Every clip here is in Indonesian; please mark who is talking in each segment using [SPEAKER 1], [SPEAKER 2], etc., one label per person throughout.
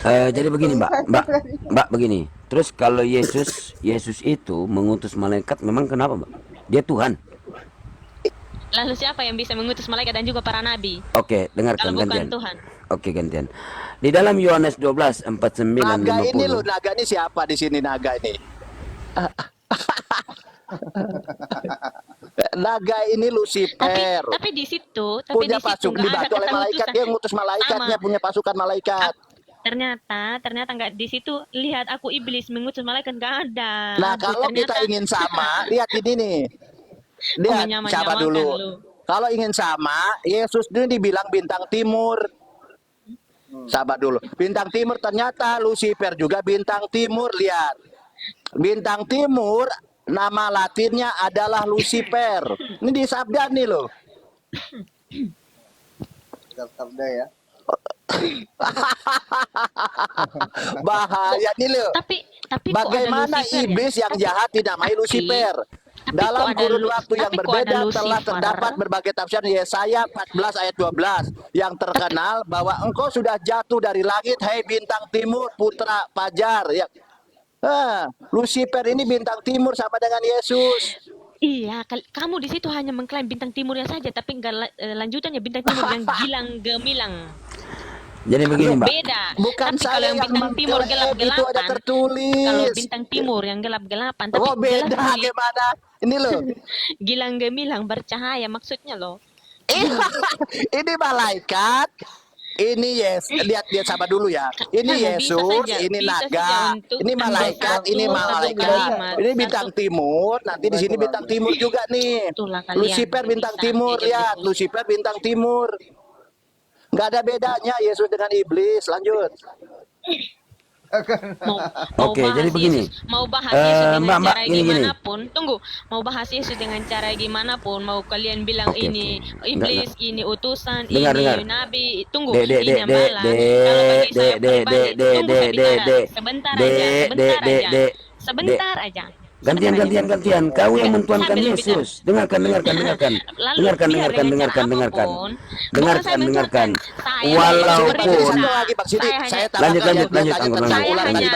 [SPEAKER 1] Jadi begini, Mbak begini. Terus kalau Yesus itu mengutus malaikat, memang kenapa, Mbak? Dia Tuhan.
[SPEAKER 2] Lalu siapa yang bisa mengutus malaikat dan juga para nabi?
[SPEAKER 1] Oke, dengarkan
[SPEAKER 2] Kalau bukan
[SPEAKER 1] gantian.
[SPEAKER 2] Tuhan.
[SPEAKER 1] Oke, gantian. Di dalam Yohanes 12 49
[SPEAKER 3] Naga ini
[SPEAKER 1] 50.
[SPEAKER 3] loh, naga ini siapa di sini naga ini? Naga ini Lucifer.
[SPEAKER 2] Tapi di situ,
[SPEAKER 3] Punya
[SPEAKER 2] di situ
[SPEAKER 3] pasukan,
[SPEAKER 2] nggak ada
[SPEAKER 3] dibantu oleh
[SPEAKER 2] kata
[SPEAKER 3] malaikat,
[SPEAKER 2] utusan.
[SPEAKER 3] dia ngutus malaikatnya,
[SPEAKER 2] Sama.
[SPEAKER 3] punya pasukan malaikat.
[SPEAKER 2] Ternyata nggak di situ. Lihat aku iblis mengutus malaikat, nggak ada.
[SPEAKER 3] Nah,
[SPEAKER 2] Aduh,
[SPEAKER 3] kalau kita
[SPEAKER 2] ternyata.
[SPEAKER 3] ingin sama, lihat ini nih. Lihat siapa
[SPEAKER 2] Menyamakan
[SPEAKER 3] dulu.
[SPEAKER 2] lu.
[SPEAKER 3] Kalau ingin sama, Yesus ini dibilang bintang timur. Sabar dulu. Bintang timur, ternyata Lucifer juga bintang timur. Lihat. Bintang timur, nama latinnya adalah Lucifer. Ini di sabda nih loh.
[SPEAKER 4] Sabda ya.
[SPEAKER 3] Bahaya nih loh.
[SPEAKER 2] Tapi
[SPEAKER 3] Bagaimana iblis yang jahat dinamai Lucifer? Dalam kurun waktu yang berbeda telah terdapat berbagai tafsir. Yesaya 14 ayat 12 yang terkenal bahwa engkau sudah jatuh dari langit, hai bintang timur, putra Fajar. Ya. Lucifer ini bintang timur sama dengan Yesus.
[SPEAKER 2] Iya, kamu di situ hanya mengklaim bintang timurnya saja, tapi enggak lanjutannya bintang timur yang gilang gemilang.
[SPEAKER 1] Jadi begini, Mbak.
[SPEAKER 2] Beda.
[SPEAKER 3] Bukan
[SPEAKER 2] tapi
[SPEAKER 3] saya
[SPEAKER 2] kalau yang bintang timur
[SPEAKER 3] itu ada
[SPEAKER 2] gelap-gelapan,
[SPEAKER 3] tertulis.
[SPEAKER 2] kalau bintang timur yang gelap-gelapan, tapi
[SPEAKER 3] Oh beda
[SPEAKER 2] jelas
[SPEAKER 3] gimana? Ini loh.
[SPEAKER 2] gilang gemilang bercahaya maksudnya loh.
[SPEAKER 3] Ini malaikat. Ini lihat sama dulu ya. Ini Yesus, ini naga, ini malaikat, ini malaikat. Ini bintang timur, nanti di sini bintang timur juga nih. Lucifer bintang timur, lihat, Lucifer bintang timur. Nggak ada bedanya Yesus dengan iblis. Lanjut.
[SPEAKER 1] Oke, jadi begini.
[SPEAKER 2] Mau bahas Yesus dengan
[SPEAKER 1] Mbak,
[SPEAKER 2] cara
[SPEAKER 1] gini.
[SPEAKER 2] gimanapun. Tunggu, mau bahas Yesus dengan cara gimana pun, mau kalian bilang ini iblis, ini utusan,
[SPEAKER 1] Dengar.
[SPEAKER 2] ini nabi. Tunggu, ini malah. Kalau bagi saya pribadi, tunggu saya bicara. Sebentar aja.
[SPEAKER 1] Gantian. Kau yang mentuankan Yesus. Dengarkan. Dengarkan. Walaupun lanjut.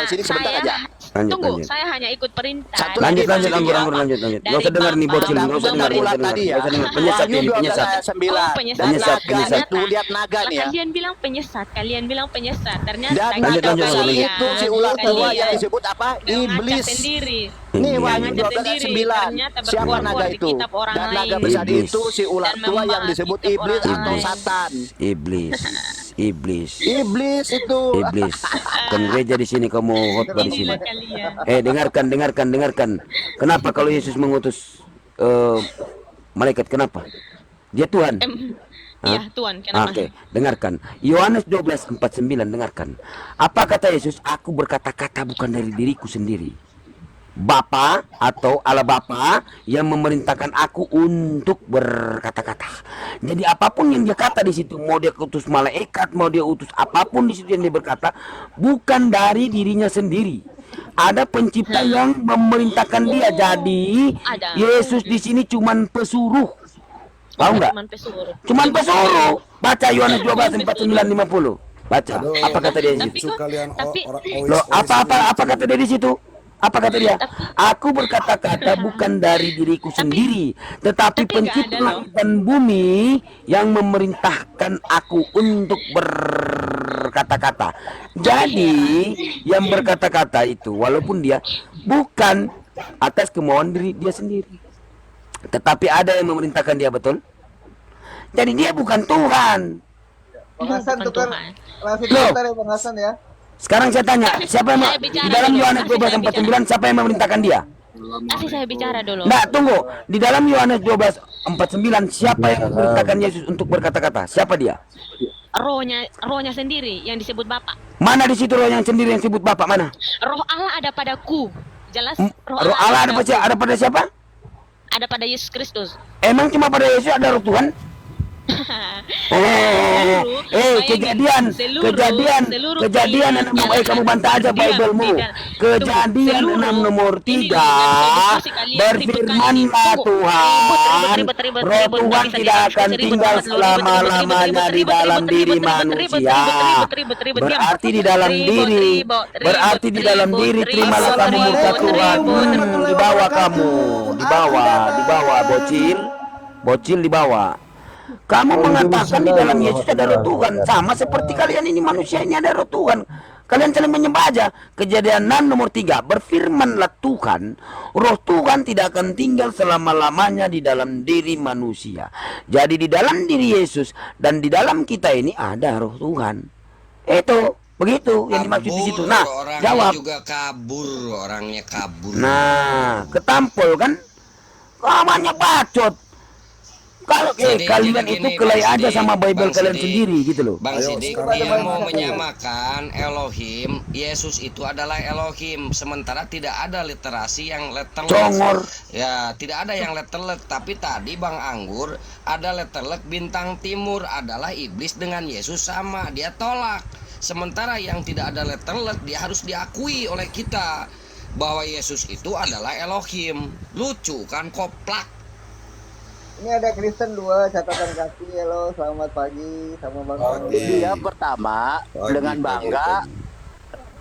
[SPEAKER 2] Tunggu, saya hanya ikut perintah.
[SPEAKER 1] Lanjut. Gak usah dengar nih bocil, gak usah dengar. Penyesat ini, penyesat.
[SPEAKER 3] Penyesat. Tuh lihat naga nih ya.
[SPEAKER 2] Kalian bilang penyesat. Ternyata
[SPEAKER 1] Lanjut.
[SPEAKER 3] Itu si ular tua yang disebut apa? Iblis. Nih Wahyu 12:9. Siapa naga itu? Dan naga besar itu si ular tua yang disebut iblis atau satan.
[SPEAKER 1] Iblis
[SPEAKER 3] itu.
[SPEAKER 1] Kan gereja di sini, kamu khotbah di sini. Dengarkan. Kenapa kalau Yesus mengutus malaikat, kenapa? Dia Tuhan.
[SPEAKER 2] Iya, Tuhan. Kenapa?
[SPEAKER 1] Oke, dengarkan. Yohanes 12:49, dengarkan. Apa kata Yesus? Aku berkata-kata bukan dari diriku sendiri. Bapa atau Allah Bapa yang memerintahkan aku untuk berkata-kata. Jadi apapun yang dia kata di situ, mau dia utus malaikat, mau dia utus apapun di situ yang dia berkata, bukan dari dirinya sendiri. Ada pencipta yang memerintahkan dia. Jadi Yesus di sini cuman pesuruh. Tahu nggak? Cuman pesuruh. Baca Yohanes 12:49-50. Baca. Apa kata dia di situ? Apa kata dia di situ? Apa kata dia? Aku berkata-kata bukan dari diriku sendiri, tetapi pencipta langit dan bumi yang memerintahkan aku untuk berkata-kata. Jadi yang berkata-kata itu walaupun dia bukan atas kemauan diri dia sendiri, tetapi ada yang memerintahkan dia, betul? Jadi dia bukan Tuhan.
[SPEAKER 4] Bang Hasan tukar langsung
[SPEAKER 1] Loh.
[SPEAKER 4] komentar ya Bang Hasan ya.
[SPEAKER 1] Sekarang saya tanya, siapa yang di dalam Yohanes 12:49 siapa yang memerintahkan dia?
[SPEAKER 2] Kasih saya bicara dulu.
[SPEAKER 1] Nah, tunggu. Di dalam Yohanes 12:49 siapa yang memerintahkan Yesus untuk berkata-kata? Siapa dia?
[SPEAKER 2] Rohnya sendiri yang disebut Bapa.
[SPEAKER 1] Mana di situ roh yang sendiri yang disebut Bapa? Mana?
[SPEAKER 2] Roh Allah ada padaku. Jelas.
[SPEAKER 1] Roh Allah ada pada siapa?
[SPEAKER 2] Ada pada Yesus Kristus.
[SPEAKER 1] Emang cuma pada Yesus ada roh Tuhan? Kejadian kamu bantah aja Bible-mu. Kejadian 6 nomor 3 berfirmanlah Tuhan, roh Tuhan tidak akan tinggal selama-lamanya di dalam diri manusia. Berarti di dalam diri terimalah kamu murka Tuhan. Dibawa kamu, dibawa bocil dibawa. Kamu mengatakan di dalam Yesus ada roh Tuhan, sama seperti kalian ini manusia ini ada roh Tuhan. Kalian saling menyembah aja. Kejadian 6 nomor 3 berfirmanlah Tuhan, roh Tuhan tidak akan tinggal selama-lamanya di dalam diri manusia. Jadi di dalam diri Yesus dan di dalam kita ini ada roh Tuhan. Itu begitu yang dimaksud di situ. Nah, jawab.
[SPEAKER 5] Orangnya kabur.
[SPEAKER 1] Nah, ketampol kan? Namanya bacot. Kalau kalian itu kelai aja sama Bible kalian sendiri gitu loh.
[SPEAKER 5] Bang Sidik, dia mau menyamakan Elohim, Yesus itu adalah Elohim, sementara tidak ada literasi yang letterlek.
[SPEAKER 1] Congor.
[SPEAKER 5] Ya, tidak ada yang letterlek, tapi tadi Bang Anggur ada letterlek bintang timur adalah iblis dengan Yesus sama, dia tolak. Sementara yang tidak ada letterlek dia harus diakui oleh kita bahwa Yesus itu adalah Elohim. Lucu kan, koplak.
[SPEAKER 4] Ini ada Kristen 2 catatan kaki. Halo, selamat pagi sama Bang.
[SPEAKER 3] Dia pertama dengan bangga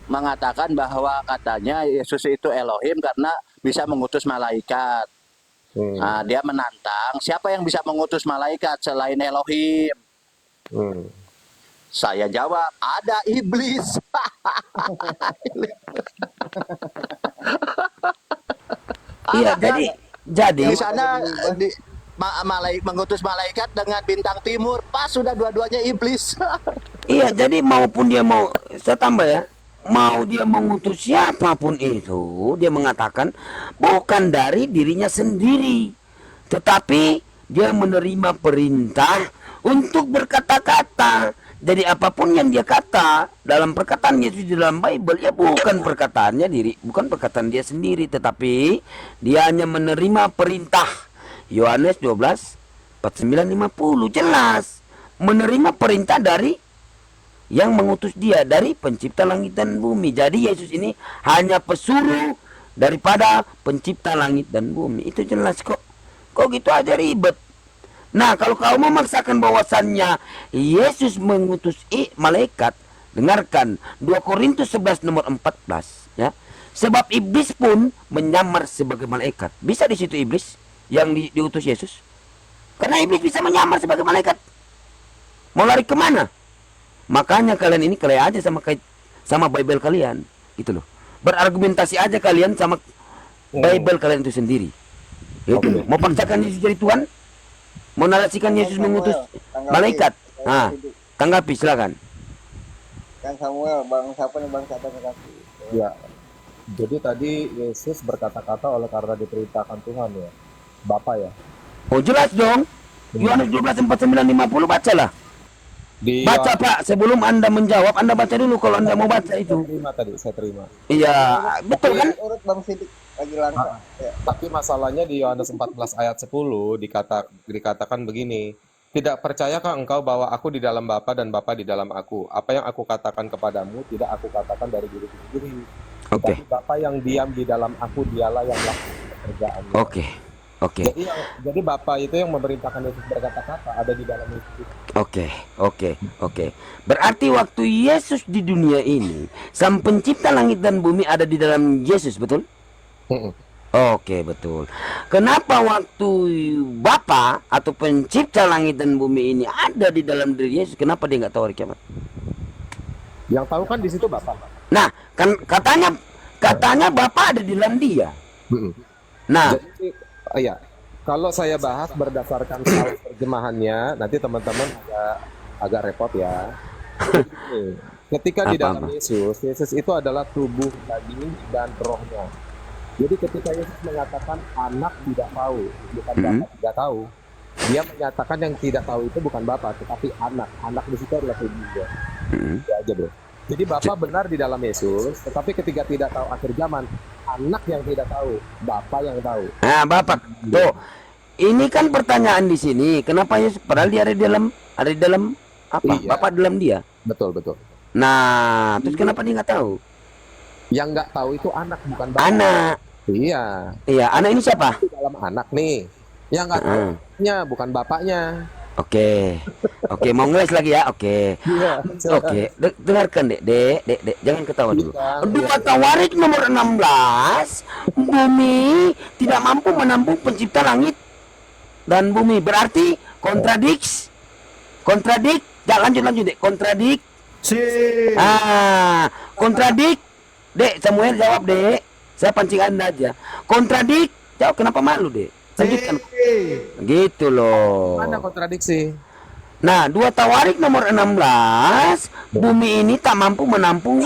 [SPEAKER 3] mengatakan bahwa katanya Yesus itu Elohim karena bisa mengutus malaikat. Nah, dia menantang siapa yang bisa mengutus malaikat selain Elohim. Saya jawab, ada iblis.
[SPEAKER 1] Iya, jadi
[SPEAKER 3] di sana mengutus malaikat dengan bintang timur, pas sudah dua-duanya iblis.
[SPEAKER 1] iya, jadi maupun dia mau, saya tambah ya, mau dia mengutus siapapun itu, dia mengatakan bukan dari dirinya sendiri, tetapi dia menerima perintah untuk berkata-kata. Jadi apapun yang dia kata dalam perkataan Yesus di dalam Bible, ya bukan perkataannya diri, bukan perkataan dia sendiri, tetapi dia hanya menerima perintah. Yohanes 12 49-50 jelas menerima perintah dari yang mengutus dia, dari pencipta langit dan bumi. Jadi Yesus ini hanya pesuruh daripada pencipta langit dan bumi. Itu jelas kok. Kok gitu aja ribet. Nah, kalau kau memaksakan bahwasannya Yesus mengutus malaikat, dengarkan 2 Korintus 11 nomor 14 ya. Sebab iblis pun menyamar sebagai malaikat. Bisa di situ iblis yang diutus Yesus? Karena iblis bisa menyamar sebagai malaikat. Mau lari kemana? Makanya kalian ini kelai aja sama Bible kalian, gitu loh. Berargumentasi aja kalian sama Bible kalian itu sendiri. Gitu. Mau paksakan Yesus jadi Tuhan? Mau narasikan Yesus mengutus malaikat? Nah, tanggapi silakan.
[SPEAKER 4] Kang Samuel, Bang siapa nih Bang catatan kaki?
[SPEAKER 6] Ya. Jadi tadi Yesus berkata-kata oleh karena diperintahkan Tuhan ya. Bapak ya.
[SPEAKER 1] Oh jelas dong. Yohanes 12 49-50 bacalah. Baca Pak, sebelum Anda menjawab, Anda baca dulu kalau Anda mau baca itu.
[SPEAKER 6] Saya terima.
[SPEAKER 1] Iya, betul kan?
[SPEAKER 4] Urut Bang Sidik lagi langka. Ya.
[SPEAKER 6] Tapi masalahnya di Yohanes 14 ayat 10 dikatakan begini. Tidak percayakah engkau bahwa aku di dalam Bapa dan Bapa di dalam aku? Apa yang aku katakan kepadamu tidak aku katakan dari diriku sendiri.
[SPEAKER 1] Oke.
[SPEAKER 6] Tapi Bapa yang diam di dalam aku dialah yang melakukan pekerjaannya.
[SPEAKER 1] Oke.
[SPEAKER 6] Jadi Bapa itu yang memerintahkan Yesus berkata-kata ada di dalam Yesus.
[SPEAKER 1] Oke. Berarti waktu Yesus di dunia ini, Sang Pencipta langit dan bumi ada di dalam Yesus, betul? Oke, betul. Kenapa waktu Bapa atau Pencipta langit dan bumi ini ada di dalam diri Yesus, kenapa dia nggak tahu hari kiamat?
[SPEAKER 6] Yang tahu kan di situ Bapa.
[SPEAKER 1] Nah, kan katanya Bapa ada di dalam dia. Nah,
[SPEAKER 6] jadi, ya, kalau saya bahas berdasarkan salah terjemahannya, nanti teman-teman agak repot ya. Jadi, ketika di dalam Yesus itu adalah tubuh, daging, dan rohnya. Jadi ketika Yesus mengatakan anak tidak tahu, bukan Bapak tidak tahu, dia menyatakan yang tidak tahu itu bukan Bapak, tetapi anak. Anak di situ adalah tubuhnya. Ya aja deh. Jadi Bapak benar di dalam Yesus, tetapi ketika tidak tahu akhir zaman, anak yang tidak tahu, Bapak yang tahu.
[SPEAKER 1] Nah, Bapak, tuh ini kan pertanyaan di sini. Kenapa Yesus padahal dia ada di dalam apa?
[SPEAKER 6] Iya.
[SPEAKER 1] Bapak dalam dia.
[SPEAKER 6] Betul.
[SPEAKER 1] Nah, terus kenapa dia nggak tahu?
[SPEAKER 6] Yang nggak tahu itu anak, bukan bapak.
[SPEAKER 1] Anak.
[SPEAKER 6] Iya.
[SPEAKER 1] Iya, anak ini siapa?
[SPEAKER 6] Di dalam anak nih. Yang nggak tahu nya bukan bapaknya.
[SPEAKER 1] Oke, mau ngeles lagi ya. Oke,
[SPEAKER 6] Iya.
[SPEAKER 1] dengarkan dek, jangan ketawa dulu.
[SPEAKER 6] Iya.
[SPEAKER 1] Dua Tawarik nomor 16, bumi tidak mampu menampung pencipta langit dan bumi. Berarti kontradik. Lanjut dek, kontradik. Kontradik. Dek, Samuel jawab dek. Saya pancing Anda aja. Kontradik. Jawab, kenapa malu dek? Lanjutkan. Gitu loh.
[SPEAKER 6] Mana kontradiksi?
[SPEAKER 1] Nah, 2 Tawarik nomor 16, bumi ini tak mampu menampung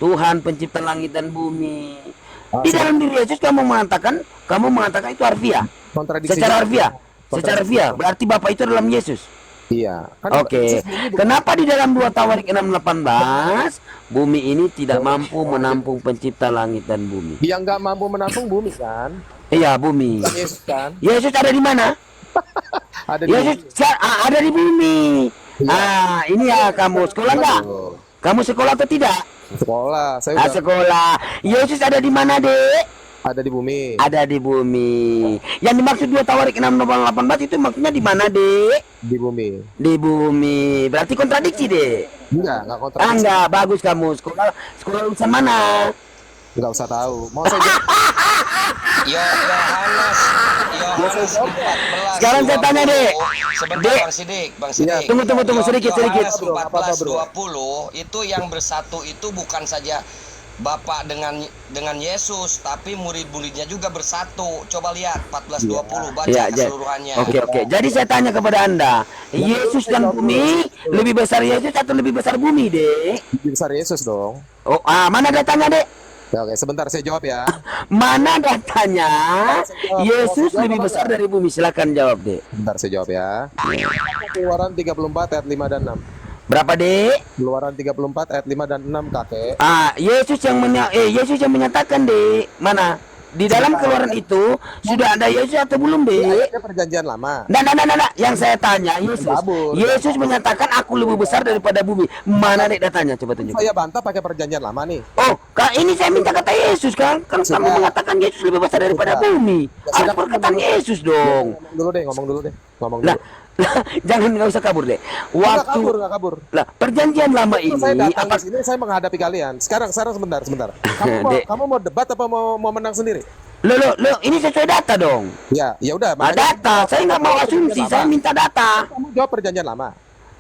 [SPEAKER 1] Tuhan pencipta langit dan bumi. Di dalam diri Yesus kamu mengatakan itu harfiah.
[SPEAKER 6] Kontradiksi.
[SPEAKER 1] Secara harfiah, berarti Bapa itu dalam Yesus.
[SPEAKER 6] Iya.
[SPEAKER 1] Oke. Kenapa di dalam 2 Tawarik 6:18 bumi ini tidak mampu menampung pencipta langit dan bumi?
[SPEAKER 6] Yang nggak mampu menampung bumi kan?
[SPEAKER 1] Iya, bumi.
[SPEAKER 6] Yesus kan?
[SPEAKER 1] Yesus ada di mana?
[SPEAKER 6] Ada di
[SPEAKER 1] Yesus ada di bumi. Ini ya kamu sekolah enggak? Kamu sekolah atau tidak?
[SPEAKER 6] sekolah. Saya udah
[SPEAKER 1] Sekolah. Yesus ada di mana, Dek?
[SPEAKER 6] ada di bumi.
[SPEAKER 1] Ada di bumi. Yang dimaksud 2 Tawarik 6:18 itu maksudnya di mana, Dek?
[SPEAKER 6] Di bumi.
[SPEAKER 1] Di bumi. Berarti kontradiksi, Dek.
[SPEAKER 6] Enggak kontradiksi.
[SPEAKER 1] Enggak, bagus kamu. Sekolah lulusan mana?
[SPEAKER 6] Enggak usah tahu. Mau saya jawab?
[SPEAKER 5] Yohanes 14.
[SPEAKER 1] Sekarang saya tanya, Dek.
[SPEAKER 5] Sebentar,
[SPEAKER 1] Dek.
[SPEAKER 5] Bang Sidik.
[SPEAKER 1] Tunggu sedikit.
[SPEAKER 5] Yohanes
[SPEAKER 6] Apa,
[SPEAKER 5] 14
[SPEAKER 6] bro?
[SPEAKER 5] 20 itu yang bersatu itu bukan saja Bapak dengan Yesus, tapi murid-muridnya juga bersatu. Coba lihat 14:20, baca
[SPEAKER 1] Iya,
[SPEAKER 5] keseluruhannya.
[SPEAKER 1] Oke. Jadi saya tanya kepada Anda, Yesus dan bumi lebih besar Yesus atau lebih besar bumi, Dek?
[SPEAKER 6] Lebih besar Yesus dong.
[SPEAKER 1] Oh, mana datanya, Dek?
[SPEAKER 6] Ya, oke, sebentar saya jawab ya.
[SPEAKER 1] Mana datanya? Yesus lebih besar dari bumi. Silakan jawab, Dek.
[SPEAKER 6] Bentar saya jawab ya. Keluaran 34 ayat 5 dan 6.
[SPEAKER 1] Berapa, Dek?
[SPEAKER 6] Keluaran 34 ayat 5 dan 6, kakek.
[SPEAKER 1] Yesus yang menyatakan, Dek. Mana? Di dalam Keluaran itu sudah ada Yesus atau belum, Dek?
[SPEAKER 6] Ayatnya perjanjian lama.
[SPEAKER 1] Nah. Yang saya tanya, Yesus menyatakan aku lebih besar daripada bumi. Mana, Dek, datanya? Coba tunjuk.
[SPEAKER 6] Saya bantah pakai perjanjian lama nih.
[SPEAKER 1] Oh, ini saya minta kata Yesus kan? Kan kamu mengatakan Yesus lebih besar daripada bumi. Harus perkataan Yesus dong.
[SPEAKER 6] Ngomong dulu deh.
[SPEAKER 1] Jangan, nggak usah kabur, Dek.
[SPEAKER 6] Nggak kabur.
[SPEAKER 1] Lah, perjanjian lama ini
[SPEAKER 6] Saya datang ke sini, saya menghadapi kalian. Sekarang sebentar.
[SPEAKER 1] Dek.
[SPEAKER 6] Kamu mau debat apa mau menang sendiri?
[SPEAKER 1] Loh, ini sesuai data dong.
[SPEAKER 6] Ya udah.
[SPEAKER 1] Data, saya nggak mau asumsi, saya minta data.
[SPEAKER 6] Kamu jawab perjanjian lama.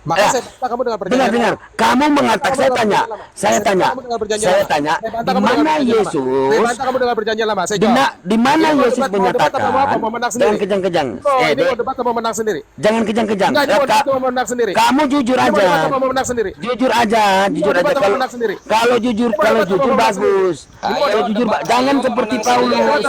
[SPEAKER 6] Maka saya bantah kamu dengan perjanjian
[SPEAKER 1] Dengar.
[SPEAKER 6] lama.
[SPEAKER 1] Kamu mengatakan, saya tanya,
[SPEAKER 6] Bantah
[SPEAKER 1] di
[SPEAKER 6] kamu dengan
[SPEAKER 1] mana
[SPEAKER 6] perjanjian lama.
[SPEAKER 1] Yesus?
[SPEAKER 6] Saya bantah kamu dengan perjanjian lama. Saya jawab.
[SPEAKER 1] Di mana
[SPEAKER 6] Ini mau
[SPEAKER 1] Yesus
[SPEAKER 6] debat, mau debat atau
[SPEAKER 1] menyatakan?
[SPEAKER 6] mau menang
[SPEAKER 1] Jangan
[SPEAKER 6] sendiri?
[SPEAKER 1] kejang-kejang.
[SPEAKER 6] Ini
[SPEAKER 1] Dek,
[SPEAKER 6] mau debat atau mau menang sendiri?
[SPEAKER 1] jangan kejang-kejang.
[SPEAKER 6] Enggak, ini mau debat atau mau menang sendiri?
[SPEAKER 1] Kamu jujur
[SPEAKER 6] Ini mau debat
[SPEAKER 1] aja.
[SPEAKER 6] atau mau menang sendiri?
[SPEAKER 1] Jujur aja.
[SPEAKER 6] debat atau mau menang sendiri?
[SPEAKER 1] Kalau jujur bagus. Kalau jujur jangan seperti Paulus.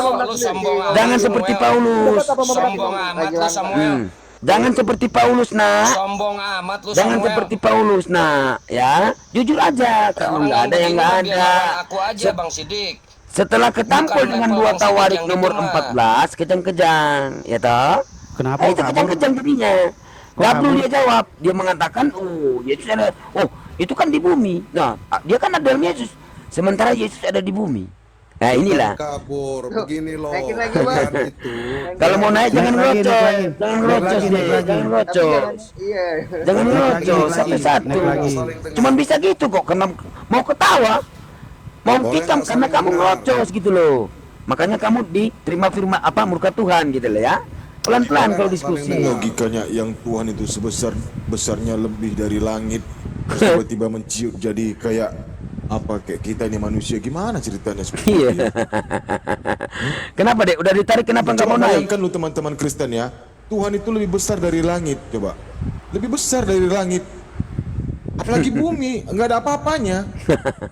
[SPEAKER 1] Jangan seperti Paulus.
[SPEAKER 5] Sombong amat lu Samuel.
[SPEAKER 1] Jangan seperti Paulus, nak.
[SPEAKER 5] Sombong amat lu
[SPEAKER 1] Jangan
[SPEAKER 5] Samuel.
[SPEAKER 1] seperti Paulus, nak. Ya, jujur aja. Kalau nggak ada yang nggak
[SPEAKER 5] Biar
[SPEAKER 1] ada.
[SPEAKER 5] Aku aja Bang Sidik.
[SPEAKER 1] Setelah ketampil
[SPEAKER 5] Bukan
[SPEAKER 1] dengan
[SPEAKER 5] level
[SPEAKER 1] 2
[SPEAKER 5] Bang
[SPEAKER 1] Tawarik
[SPEAKER 5] Sidik yang
[SPEAKER 1] nomor
[SPEAKER 5] diterima.
[SPEAKER 1] 14, kejang-kejang, ya toh?
[SPEAKER 7] Kenapa
[SPEAKER 1] Itu kejang-kejang jadinya. Nggak perlu dia jawab. Dia mengatakan, Yesus ada. Itu kan di bumi. Nah, dia kan ada dalam Yesus. Sementara Yesus ada di bumi. Nah, inilah.
[SPEAKER 8] Kabur begini loh.
[SPEAKER 4] Naikin lagi, Bang.
[SPEAKER 8] Jangan itu.
[SPEAKER 1] Kalau mau naik jangan
[SPEAKER 7] Naik lagi,
[SPEAKER 1] ngerocos.
[SPEAKER 7] naik lagi.
[SPEAKER 1] Jangan
[SPEAKER 7] Naik
[SPEAKER 1] ngerocos
[SPEAKER 7] lagi,
[SPEAKER 1] deh.
[SPEAKER 7] naik lagi.
[SPEAKER 1] Jangan
[SPEAKER 4] Tapi
[SPEAKER 1] ngerocos.
[SPEAKER 4] iya.
[SPEAKER 1] Jangan
[SPEAKER 7] Naik lagi,
[SPEAKER 1] ngerocos
[SPEAKER 7] naik lagi,
[SPEAKER 1] satu-satu.
[SPEAKER 7] naik lagi.
[SPEAKER 1] Cuman bisa gitu kok. Karena mau ketawa. Mau
[SPEAKER 8] Boleh
[SPEAKER 1] tikam
[SPEAKER 8] nggak
[SPEAKER 1] karena
[SPEAKER 8] saling
[SPEAKER 1] kamu
[SPEAKER 8] menang?
[SPEAKER 1] ngerocos gitu loh. Makanya kamu diterima firman murka Tuhan gitu loh ya. Pelan-pelan kalau diskusi.
[SPEAKER 8] Logikanya yang Tuhan itu besarnya lebih dari langit, terus tiba-tiba menciut jadi kayak kayak kita ini manusia, gimana ceritanya seperti
[SPEAKER 1] Iya.
[SPEAKER 8] itu?
[SPEAKER 1] Kenapa, Dek? Udah ditarik kenapa nggak
[SPEAKER 8] Coba
[SPEAKER 1] mau naik?
[SPEAKER 8] bayangkan lu teman-teman Kristen ya, Tuhan itu lebih besar dari langit, coba. Lebih besar dari langit. Apalagi bumi, nggak ada apa-apanya.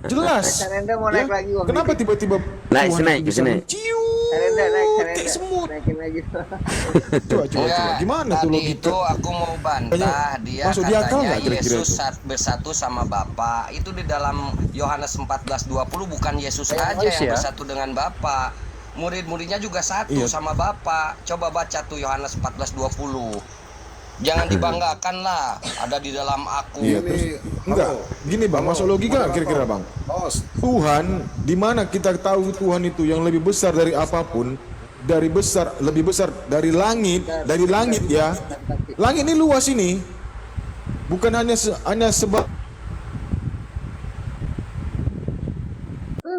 [SPEAKER 8] Jelas.
[SPEAKER 4] Sanenda mau naik lagi, Bang.
[SPEAKER 8] Kenapa tiba-tiba
[SPEAKER 1] Naik,
[SPEAKER 8] Tuhan
[SPEAKER 1] naik,
[SPEAKER 8] itu bisa
[SPEAKER 1] naik.
[SPEAKER 8] menciut
[SPEAKER 4] Sanenda naik,
[SPEAKER 8] kayak
[SPEAKER 4] Sanenda.
[SPEAKER 8] semut?
[SPEAKER 4] Naikin lagi.
[SPEAKER 8] Coba.
[SPEAKER 5] Enggak,
[SPEAKER 8] Gimana tuh
[SPEAKER 5] tadi
[SPEAKER 8] logika?
[SPEAKER 5] itu aku mau bantah dia
[SPEAKER 8] masuk di akal
[SPEAKER 5] katanya
[SPEAKER 8] nggak kira-kira
[SPEAKER 5] Yesus
[SPEAKER 8] itu?
[SPEAKER 5] bersatu sama Bapa. Itu di dalam Yohanes 14:20 bukan Yesus
[SPEAKER 6] Kayak
[SPEAKER 5] aja yang
[SPEAKER 6] manusia.
[SPEAKER 5] bersatu dengan Bapa. murid-muridnya juga satu
[SPEAKER 8] Iya.
[SPEAKER 5] sama Bapak. Coba baca tuh Yohanes 14:20. Jangan dibanggakan lah, ada di dalam aku.
[SPEAKER 8] Iya, terus enggak. Gini Bang, masuk logika nggak kira-kira Bang? Tuhan, di mana kita tahu Tuhan itu yang lebih besar dari apapun, lebih besar dari langit ya. Langit ini luas ini. Bukan hanya sebab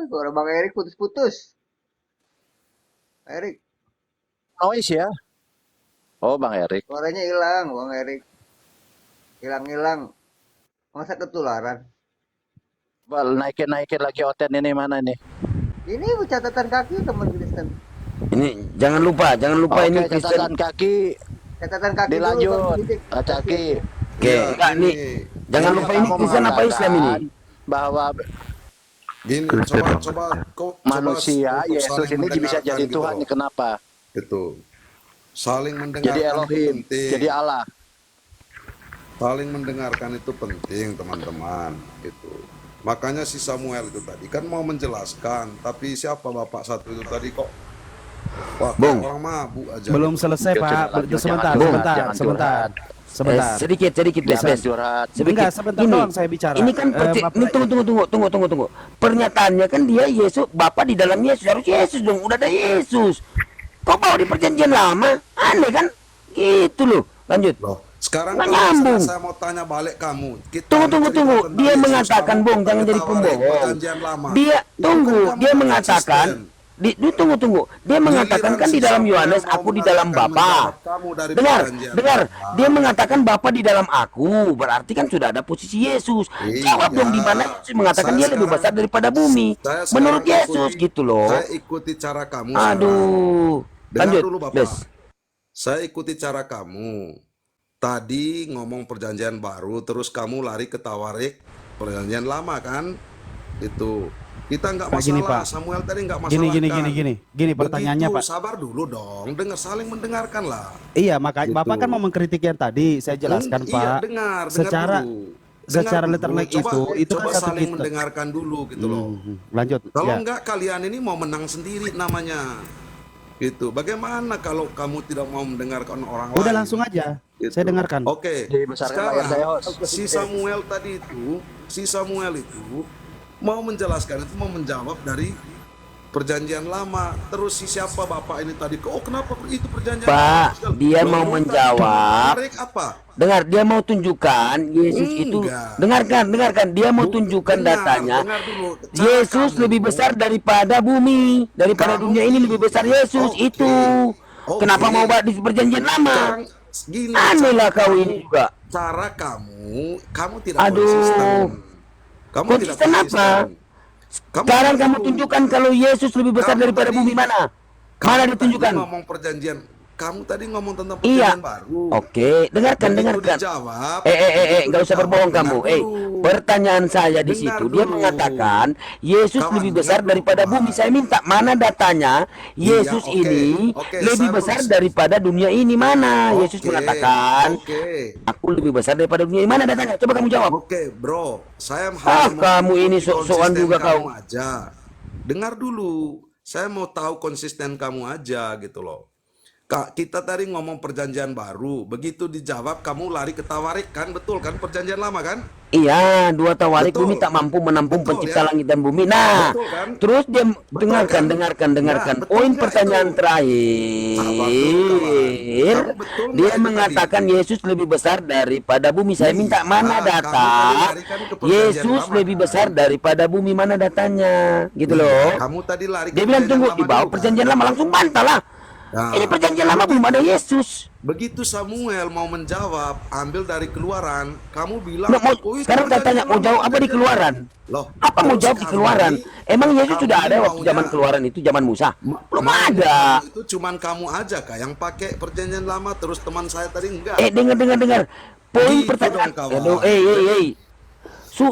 [SPEAKER 4] Suara Bang Erik putus-putus. Erik,
[SPEAKER 3] Noise ya. Oh, Bang Erik.
[SPEAKER 4] suaranya hilang, Bang Erik. Hilang-hilang. Masa ketularan?
[SPEAKER 3] Bal, naikin lagi Oten ini mana nih?
[SPEAKER 4] Ini catatan kaki teman Kristen.
[SPEAKER 1] Ini jangan lupa ini
[SPEAKER 3] Oke,
[SPEAKER 1] Kristen.
[SPEAKER 3] catatan kaki
[SPEAKER 4] Catatan kaki dulu,
[SPEAKER 3] dilanjut.
[SPEAKER 4] Bang Didik.
[SPEAKER 3] Kaki.
[SPEAKER 1] Oke, enggak nih. Jangan lupa ini Kristen apa Islam ini?
[SPEAKER 3] Bahwa
[SPEAKER 7] Gini, coba
[SPEAKER 3] manusia
[SPEAKER 7] untuk
[SPEAKER 3] Yesus
[SPEAKER 7] saling
[SPEAKER 3] ini bisa
[SPEAKER 7] mendengarkan
[SPEAKER 3] jadi
[SPEAKER 7] gitu
[SPEAKER 3] Tuhan.
[SPEAKER 7] loh.
[SPEAKER 3] Kenapa?
[SPEAKER 7] Gitu. Saling mendengarkan
[SPEAKER 3] Jadi
[SPEAKER 7] itu
[SPEAKER 3] Elohim,
[SPEAKER 7] penting.
[SPEAKER 3] jadi Allah.
[SPEAKER 7] Saling mendengarkan itu penting, teman-teman. Gitu. Makanya si Samuel itu tadi kan mau menjelaskan, tapi siapa bapak satu itu tadi kok wah, kayak
[SPEAKER 1] Bung.
[SPEAKER 7] orang mabuk aja.
[SPEAKER 9] Belum
[SPEAKER 7] gitu.
[SPEAKER 9] selesai
[SPEAKER 3] Oke,
[SPEAKER 9] Pak.
[SPEAKER 3] lanjut,
[SPEAKER 9] Sebentar,
[SPEAKER 3] jangan
[SPEAKER 9] sebentar,
[SPEAKER 3] curhat,
[SPEAKER 9] sebentar, sebentar.
[SPEAKER 1] Sedikit
[SPEAKER 3] Jangan
[SPEAKER 1] Bes.
[SPEAKER 3] curhat.
[SPEAKER 9] Enggak, sebentar
[SPEAKER 1] Gini,
[SPEAKER 9] doang saya bicara.
[SPEAKER 1] Ini kan
[SPEAKER 9] Bapak-
[SPEAKER 1] ini tunggu. Pernyataannya kan dia Yesus, Bapak di dalam Yesus, harus Yesus dong, udah ada Yesus. Kok bawa di perjanjian lama? Aneh kan? Gitu loh. Lanjut.
[SPEAKER 7] Loh, sekarang
[SPEAKER 1] Nggak
[SPEAKER 7] kalau
[SPEAKER 1] nyambung.
[SPEAKER 7] saya mau tanya balik kamu. Kita
[SPEAKER 1] Tunggu.
[SPEAKER 7] cerita tentang
[SPEAKER 1] Dia
[SPEAKER 7] Yesus,
[SPEAKER 1] mengatakan,
[SPEAKER 7] kamu
[SPEAKER 1] Bung, jangan jadi
[SPEAKER 7] ditawarin
[SPEAKER 1] pembohong.
[SPEAKER 7] perjanjian lama.
[SPEAKER 1] Dia
[SPEAKER 7] Itu
[SPEAKER 1] tunggu,
[SPEAKER 7] kan kamu
[SPEAKER 1] dia
[SPEAKER 7] nggak
[SPEAKER 1] mengatakan
[SPEAKER 7] konsisten.
[SPEAKER 1] tunggu. Dia mengatakan kan di dalam Yohanes aku di dalam Bapa. Dengar. Dia mengatakan Bapa di dalam aku, berarti kan sudah ada posisi Yesus.
[SPEAKER 7] Iya.
[SPEAKER 1] Jawab dong di mana Yesus mengatakan
[SPEAKER 7] Saya
[SPEAKER 1] dia lebih besar
[SPEAKER 7] sekarang-
[SPEAKER 1] daripada bumi.
[SPEAKER 7] Saya
[SPEAKER 1] Menurut
[SPEAKER 7] sekarang
[SPEAKER 1] Yesus
[SPEAKER 7] ikuti-
[SPEAKER 1] gitu loh.
[SPEAKER 7] Saya ikuti cara kamu sekarang.
[SPEAKER 1] Aduh.
[SPEAKER 7] Dengar
[SPEAKER 1] Lanjut,
[SPEAKER 7] dulu Bapak.
[SPEAKER 1] Bes.
[SPEAKER 7] Saya ikuti cara kamu. Tadi ngomong perjanjian baru, terus kamu lari ke Tawarik perjanjian lama kan? Itu. Kita nggak
[SPEAKER 9] Pak, gini,
[SPEAKER 7] masalah.
[SPEAKER 9] Pak.
[SPEAKER 7] Samuel tadi nggak masalah.
[SPEAKER 9] Gini pertanyaannya Pak.
[SPEAKER 7] Sabar dulu dong. Saling mendengarkan lah.
[SPEAKER 9] Iya, makanya
[SPEAKER 7] Gitu.
[SPEAKER 9] Bapak kan mau mengkritik yang tadi saya jelaskan
[SPEAKER 7] Iya,
[SPEAKER 9] Pak.
[SPEAKER 7] dengar
[SPEAKER 9] Secara
[SPEAKER 7] dulu.
[SPEAKER 9] secara
[SPEAKER 7] Dengar
[SPEAKER 9] letter
[SPEAKER 7] dulu.
[SPEAKER 9] like itu kan
[SPEAKER 7] coba
[SPEAKER 9] satu
[SPEAKER 7] saling
[SPEAKER 9] kita.
[SPEAKER 7] mendengarkan dulu gitu loh.
[SPEAKER 9] Lanjut.
[SPEAKER 7] Kalau
[SPEAKER 9] Ya.
[SPEAKER 7] enggak kalian ini mau menang sendiri namanya. Gitu. Bagaimana kalau kamu tidak mau mendengarkan orang lain?
[SPEAKER 9] Udah langsung aja.
[SPEAKER 7] Gitu.
[SPEAKER 9] Saya dengarkan.
[SPEAKER 7] Oke.
[SPEAKER 3] Dibesarkan layar saya,
[SPEAKER 7] Sekarang
[SPEAKER 3] Host.
[SPEAKER 7] si Samuel itu mau menjelaskan itu mau menjawab dari perjanjian lama. Terus si siapa bapak ini tadi? Oh, kenapa itu perjanjian
[SPEAKER 1] Pak,
[SPEAKER 7] lama?
[SPEAKER 1] dia
[SPEAKER 7] Loh,
[SPEAKER 1] mau
[SPEAKER 7] tadi
[SPEAKER 1] menjawab.
[SPEAKER 7] tarik apa?
[SPEAKER 1] Dengar, dia mau tunjukkan Yesus itu.
[SPEAKER 7] Enggak.
[SPEAKER 1] Dengarkan. Dia mau tunjukkan datanya.
[SPEAKER 7] Dengar dulu. Cara
[SPEAKER 1] Yesus
[SPEAKER 7] kamu-
[SPEAKER 1] lebih besar daripada bumi, daripada
[SPEAKER 7] Kamu
[SPEAKER 1] dunia ini lebih besar Yesus
[SPEAKER 7] Oke.
[SPEAKER 1] itu.
[SPEAKER 7] Oke.
[SPEAKER 1] Kenapa mau bahas di perjanjian lama?
[SPEAKER 7] Sekarang gini,
[SPEAKER 1] Aneh lah
[SPEAKER 7] cara
[SPEAKER 1] kau ini juga.
[SPEAKER 7] Cara kamu tidak
[SPEAKER 1] Aduh.
[SPEAKER 7] konsisten. Kamu tidak
[SPEAKER 1] Konsisten apa? Sekarang kamu tunjukkan kalau Yesus lebih besar
[SPEAKER 7] Kamu
[SPEAKER 1] daripada
[SPEAKER 7] tadi-
[SPEAKER 1] bumi mana?
[SPEAKER 7] Kamu
[SPEAKER 1] Mana
[SPEAKER 7] tadi
[SPEAKER 1] ditunjukkan?
[SPEAKER 7] ngomong perjanjian. Kamu tadi ngomong tentang
[SPEAKER 1] Iya.
[SPEAKER 7] perjanjian baru.
[SPEAKER 1] Oke, dengarkan.
[SPEAKER 7] Begitu dijawab,
[SPEAKER 1] Enggak usah berbohong
[SPEAKER 7] dengar
[SPEAKER 1] kamu.
[SPEAKER 7] dulu.
[SPEAKER 1] Pertanyaan saya di
[SPEAKER 7] Dengar
[SPEAKER 1] situ, dia
[SPEAKER 7] dulu.
[SPEAKER 1] mengatakan Yesus
[SPEAKER 7] Kawan,
[SPEAKER 1] lebih
[SPEAKER 7] dengar
[SPEAKER 1] besar
[SPEAKER 7] dulu,
[SPEAKER 1] daripada
[SPEAKER 7] kawan.
[SPEAKER 1] bumi. Saya minta mana datanya Yesus
[SPEAKER 7] oke.
[SPEAKER 1] ini
[SPEAKER 7] Oke,
[SPEAKER 1] lebih
[SPEAKER 7] saya
[SPEAKER 1] besar
[SPEAKER 7] belum-
[SPEAKER 1] daripada dunia ini mana? Yesus
[SPEAKER 7] Oke,
[SPEAKER 1] mengatakan
[SPEAKER 7] Oke.
[SPEAKER 1] aku lebih besar daripada dunia ini mana datanya? Coba kamu jawab.
[SPEAKER 7] Oke, bro. Saya
[SPEAKER 1] kamu ini
[SPEAKER 7] mengikuti
[SPEAKER 1] sok-sokan
[SPEAKER 7] konsisten
[SPEAKER 1] juga
[SPEAKER 7] kamu
[SPEAKER 1] kau.
[SPEAKER 7] aja. Dengar dulu. Saya mau tahu konsisten kamu aja gitu loh. Kak, kita tadi ngomong perjanjian baru. Begitu dijawab kamu lari ke Tawarik kan? Betul kan perjanjian lama kan?
[SPEAKER 1] Iya, dua tawarik
[SPEAKER 7] Betul.
[SPEAKER 1] bumi tak mampu menampung
[SPEAKER 7] Betul,
[SPEAKER 1] pencipta
[SPEAKER 7] ya.
[SPEAKER 1] langit dan bumi. Nah,
[SPEAKER 7] Betul, kan?
[SPEAKER 1] terus dia
[SPEAKER 7] Betul,
[SPEAKER 1] dengarkan.
[SPEAKER 7] Nah, betul
[SPEAKER 1] Poin
[SPEAKER 7] nggak
[SPEAKER 1] pertanyaan
[SPEAKER 7] itu?
[SPEAKER 1] terakhir,
[SPEAKER 7] Kamu betul nggak
[SPEAKER 1] dia
[SPEAKER 7] itu
[SPEAKER 1] mengatakan
[SPEAKER 7] tadi?
[SPEAKER 1] Yesus lebih besar daripada bumi. Saya minta mana
[SPEAKER 7] kamu
[SPEAKER 1] data?
[SPEAKER 7] tadi larikan ke perjanjian
[SPEAKER 1] Yesus
[SPEAKER 7] lama,
[SPEAKER 1] lebih
[SPEAKER 7] kan?
[SPEAKER 1] besar daripada bumi, mana datanya? Gitu loh.
[SPEAKER 7] Kamu tadi lari
[SPEAKER 1] Dia
[SPEAKER 7] ke
[SPEAKER 1] bilang
[SPEAKER 7] perjanjian
[SPEAKER 1] tunggu
[SPEAKER 7] lama
[SPEAKER 1] di bawah
[SPEAKER 7] dulu, kan?
[SPEAKER 1] perjanjian lama, langsung bantah lah.
[SPEAKER 7] Nah.
[SPEAKER 1] Ini perjanjian lama belum ada Yesus.
[SPEAKER 7] Begitu Samuel mau menjawab, ambil dari Keluaran, kamu bilang,
[SPEAKER 1] Nah,
[SPEAKER 7] "Oh, itu
[SPEAKER 1] sekarang
[SPEAKER 7] perjanjian
[SPEAKER 1] tanya mau
[SPEAKER 7] lama,
[SPEAKER 1] jawab apa di
[SPEAKER 7] perjanjian
[SPEAKER 1] Keluaran?
[SPEAKER 7] lama." Loh,
[SPEAKER 1] Apa mau
[SPEAKER 7] terus
[SPEAKER 1] jawab di
[SPEAKER 7] kamu
[SPEAKER 1] Keluaran?
[SPEAKER 7] ini-
[SPEAKER 1] Emang Yesus
[SPEAKER 7] kamu
[SPEAKER 1] sudah
[SPEAKER 7] ini
[SPEAKER 1] ada waktu
[SPEAKER 7] maunya-
[SPEAKER 1] zaman Keluaran itu, zaman Musa? Belum
[SPEAKER 7] Mau
[SPEAKER 1] ada.
[SPEAKER 7] kamu itu cuman kamu aja kak yang pakai perjanjian lama, terus teman saya tadi enggak.
[SPEAKER 1] Dengar. Poin
[SPEAKER 7] Gitu
[SPEAKER 1] pertanyaan.
[SPEAKER 7] dong, kawan.
[SPEAKER 1] Aduh,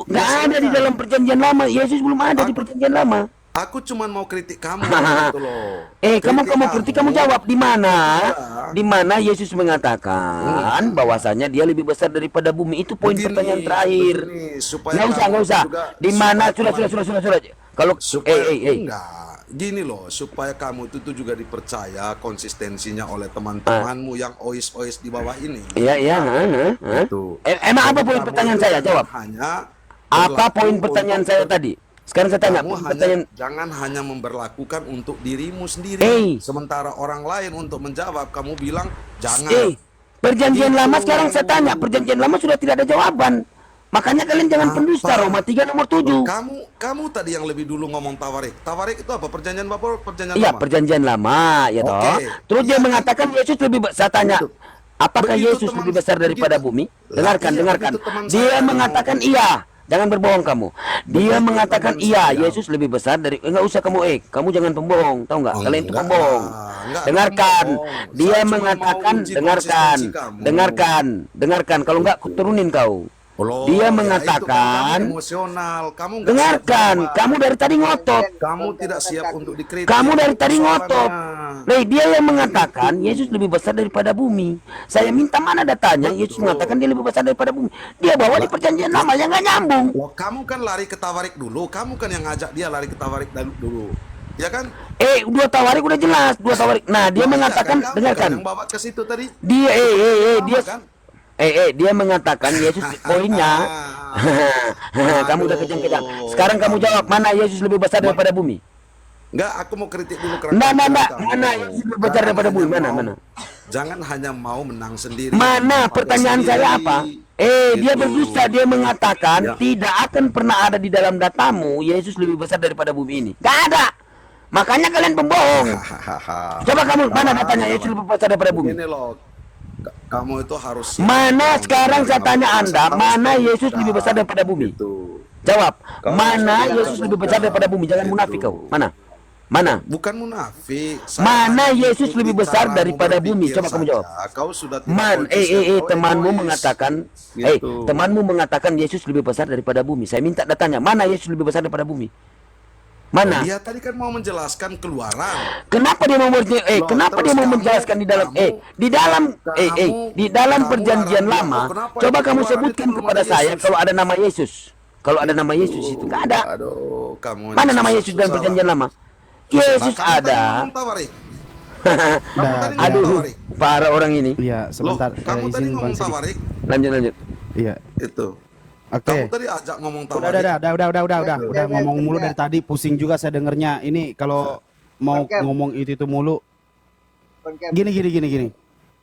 [SPEAKER 1] nggak ada di dalam perjanjian lama. Yesus belum ada di perjanjian lama.
[SPEAKER 7] Aku cuman mau kritik kamu gitu loh.
[SPEAKER 1] Kamu kritik, kamu jawab di mana?
[SPEAKER 7] Iya.
[SPEAKER 1] Di mana Yesus mengatakan bahwasanya dia lebih besar daripada bumi. Itu poin
[SPEAKER 7] Begini,
[SPEAKER 1] pertanyaan terakhir.
[SPEAKER 7] begini, supaya
[SPEAKER 1] Nggak usah.
[SPEAKER 7] kamu juga-
[SPEAKER 1] Di mana?
[SPEAKER 7] supaya
[SPEAKER 1] Sudah. Kalau
[SPEAKER 7] supaya enggak gini loh, supaya kamu itu tuh juga dipercaya konsistensinya oleh teman-temanmu yang ois-ois di bawah ini.
[SPEAKER 1] Iya.
[SPEAKER 7] Itu.
[SPEAKER 1] Emang apa
[SPEAKER 7] Jadi
[SPEAKER 1] poin
[SPEAKER 7] kamu
[SPEAKER 1] pertanyaan
[SPEAKER 7] itu
[SPEAKER 1] saya?
[SPEAKER 7] jangan
[SPEAKER 1] Jawab.
[SPEAKER 7] Hanya
[SPEAKER 1] Apa
[SPEAKER 7] berlaku
[SPEAKER 1] poin pertanyaan
[SPEAKER 7] untuk-
[SPEAKER 1] saya tadi? Sekarang saya tanya,
[SPEAKER 7] Kamu
[SPEAKER 1] pertanyaan
[SPEAKER 7] jangan hanya memberlakukan untuk dirimu sendiri. Sementara orang lain untuk menjawab kamu bilang jangan.
[SPEAKER 1] perjanjian
[SPEAKER 7] Itu.
[SPEAKER 1] lama sekarang saya tanya, perjanjian lama sudah tidak ada jawaban. Makanya kalian jangan pendusta. Roma 3 nomor 7.
[SPEAKER 7] Kamu tadi yang lebih dulu ngomong tawarik. Tawarik itu apa? Perjanjian baru, perjanjian
[SPEAKER 1] Iya,
[SPEAKER 7] lama.
[SPEAKER 1] perjanjian lama, ya toh.
[SPEAKER 7] Oke.
[SPEAKER 1] Terus dia
[SPEAKER 7] Iya,
[SPEAKER 1] mengatakan Yesus lebih saya tanya,
[SPEAKER 7] Begitu.
[SPEAKER 1] apakah
[SPEAKER 7] Begitu,
[SPEAKER 1] Yesus
[SPEAKER 7] teman,
[SPEAKER 1] lebih besar daripada
[SPEAKER 7] begitu.
[SPEAKER 1] bumi?
[SPEAKER 7] Lah,
[SPEAKER 1] Dengarkan.
[SPEAKER 7] begitu teman
[SPEAKER 1] Dia
[SPEAKER 7] saya
[SPEAKER 1] mengatakan
[SPEAKER 7] ngomong.
[SPEAKER 1] iya. Jangan berbohong kamu. Dia
[SPEAKER 7] Begitu
[SPEAKER 1] mengatakan
[SPEAKER 7] teman
[SPEAKER 1] iya,
[SPEAKER 7] saya.
[SPEAKER 1] Yesus lebih besar dari enggak usah kamu kamu jangan pembohong, tahu enggak? Kalian itu
[SPEAKER 7] Enggak,
[SPEAKER 1] pembohong.
[SPEAKER 7] enggak
[SPEAKER 1] Dengarkan.
[SPEAKER 7] pembohong.
[SPEAKER 1] Dia
[SPEAKER 7] Saya cuma
[SPEAKER 1] mengatakan
[SPEAKER 7] mau uji
[SPEAKER 1] dengarkan.
[SPEAKER 7] konsistensi kamu.
[SPEAKER 1] Dengarkan. Kalau enggak aku turunin kau.
[SPEAKER 7] Loh,
[SPEAKER 1] Dia
[SPEAKER 7] ya itu
[SPEAKER 1] mengatakan,
[SPEAKER 7] kamu emosional, kamu nggak
[SPEAKER 1] dengarkan,
[SPEAKER 7] siap jawab.
[SPEAKER 1] kamu dari tadi ngotot.
[SPEAKER 7] Kamu tidak siap untuk dikritik.
[SPEAKER 1] Kamu dari
[SPEAKER 7] Itu
[SPEAKER 1] tadi ngotot.
[SPEAKER 7] persoalannya.
[SPEAKER 1] Nah, dia yang mengatakan Yesus lebih besar daripada bumi. Saya minta mana datanya? Yesus mengatakan dia lebih besar daripada bumi. Dia bawa di perjanjian lama yang nggak nyambung.
[SPEAKER 7] Loh, kamu kan lari ke tawarik dulu. Kamu kan yang ngajak dia lari ke tawarik dulu. Ya kan?
[SPEAKER 1] Dua tawarik udah jelas, dua tawarik. Nah, dia
[SPEAKER 7] Loh,
[SPEAKER 1] mengatakan,
[SPEAKER 7] iya kan? Kamu
[SPEAKER 1] dengarkan.
[SPEAKER 7] kan yang bawa ke situ tadi.
[SPEAKER 1] Dia dia
[SPEAKER 7] kan?
[SPEAKER 1] dia mengatakan Yesus poinnya. Kamu udah kejang-kejang. Sekarang kamu jawab, mana Yesus lebih besar daripada bumi?
[SPEAKER 7] Enggak, aku mau kritik dulu
[SPEAKER 1] Enggak.
[SPEAKER 7] kamu.
[SPEAKER 1] Mana Yesus lebih besar daripada bumi? Mana?
[SPEAKER 7] Jangan hanya mau menang sendiri.
[SPEAKER 1] Mana?
[SPEAKER 7] Pakai
[SPEAKER 1] Pertanyaan
[SPEAKER 7] sendiri.
[SPEAKER 1] saya apa? Dia
[SPEAKER 7] Gitu.
[SPEAKER 1] berdusta. Dia mengatakan
[SPEAKER 7] Ya.
[SPEAKER 1] tidak akan pernah ada di dalam datamu Yesus lebih besar daripada bumi ini. Gak ada. Makanya kalian pembohong. Coba kamu mana datanya Yesus lebih besar daripada bumi?
[SPEAKER 7] Ini loh, kamu itu harus siap.
[SPEAKER 1] Mana sekarang saya tanya Anda,
[SPEAKER 7] Harus
[SPEAKER 1] mana
[SPEAKER 7] terbuka.
[SPEAKER 1] Yesus lebih besar daripada bumi?
[SPEAKER 7] Gitu.
[SPEAKER 1] Jawab.
[SPEAKER 7] Kamu
[SPEAKER 1] Mana
[SPEAKER 7] harus
[SPEAKER 1] Yesus lebih besar daripada bumi? Jangan
[SPEAKER 7] Gitu.
[SPEAKER 1] munafik kau. Mana?
[SPEAKER 7] Bukan munafik.
[SPEAKER 1] Mana
[SPEAKER 7] hanya
[SPEAKER 1] Yesus
[SPEAKER 7] mengikuti
[SPEAKER 1] lebih besar
[SPEAKER 7] caramu
[SPEAKER 1] daripada bumi?
[SPEAKER 7] berpikir
[SPEAKER 1] Coba kamu jawab.
[SPEAKER 7] saja. Kau sudah tidak konsisten, kau
[SPEAKER 1] Temanmu
[SPEAKER 7] egois.
[SPEAKER 1] mengatakan,
[SPEAKER 7] Gitu.
[SPEAKER 1] temanmu mengatakan Yesus lebih besar daripada bumi. Saya minta datanya, mana Yesus lebih besar daripada bumi? Mana?
[SPEAKER 7] Dia tadi kan mau menjelaskan keluaran.
[SPEAKER 1] Kenapa dia mau
[SPEAKER 7] Loh,
[SPEAKER 1] kenapa dia
[SPEAKER 7] terus
[SPEAKER 1] mau
[SPEAKER 7] kamu-
[SPEAKER 1] menjelaskan di dalam
[SPEAKER 7] kamu-
[SPEAKER 1] di dalam
[SPEAKER 7] kamu
[SPEAKER 1] perjanjian
[SPEAKER 7] larang dia.
[SPEAKER 1] lama?
[SPEAKER 7] Oh, kenapa
[SPEAKER 1] Coba
[SPEAKER 7] itu
[SPEAKER 1] kamu
[SPEAKER 7] keluaran
[SPEAKER 1] sebutkan
[SPEAKER 7] itu belum
[SPEAKER 1] kepada
[SPEAKER 7] ada
[SPEAKER 1] saya
[SPEAKER 7] Yesus?
[SPEAKER 1] kalau ada nama Yesus. Kalau ada nama Yesus itu enggak ada.
[SPEAKER 7] Aduh, kamu
[SPEAKER 1] Mana
[SPEAKER 7] ini
[SPEAKER 1] nama
[SPEAKER 7] susah-
[SPEAKER 1] Yesus dalam
[SPEAKER 7] susah
[SPEAKER 1] perjanjian
[SPEAKER 7] lah.
[SPEAKER 1] lama? Yesus
[SPEAKER 7] Kamu tadi
[SPEAKER 1] ada.
[SPEAKER 7] ngomong tawarik. Kamu tadi ngomong
[SPEAKER 1] Aduh,
[SPEAKER 7] tawarik.
[SPEAKER 1] para orang ini.
[SPEAKER 9] Iya,
[SPEAKER 7] Loh,
[SPEAKER 9] sebentar.
[SPEAKER 7] kamu tadi
[SPEAKER 9] izin Bang
[SPEAKER 7] ngomong
[SPEAKER 9] Sidik.
[SPEAKER 7] tawarik.
[SPEAKER 1] Lanjut.
[SPEAKER 9] Iya.
[SPEAKER 7] Itu.
[SPEAKER 9] Oke.
[SPEAKER 7] Kamu tadi ajak ngomong tawarik.
[SPEAKER 9] Udah ngomong mulu dari tadi, pusing juga saya dengernya. Ini kalau mau
[SPEAKER 4] Bang Kem.
[SPEAKER 9] ngomong itu mulu. Gini.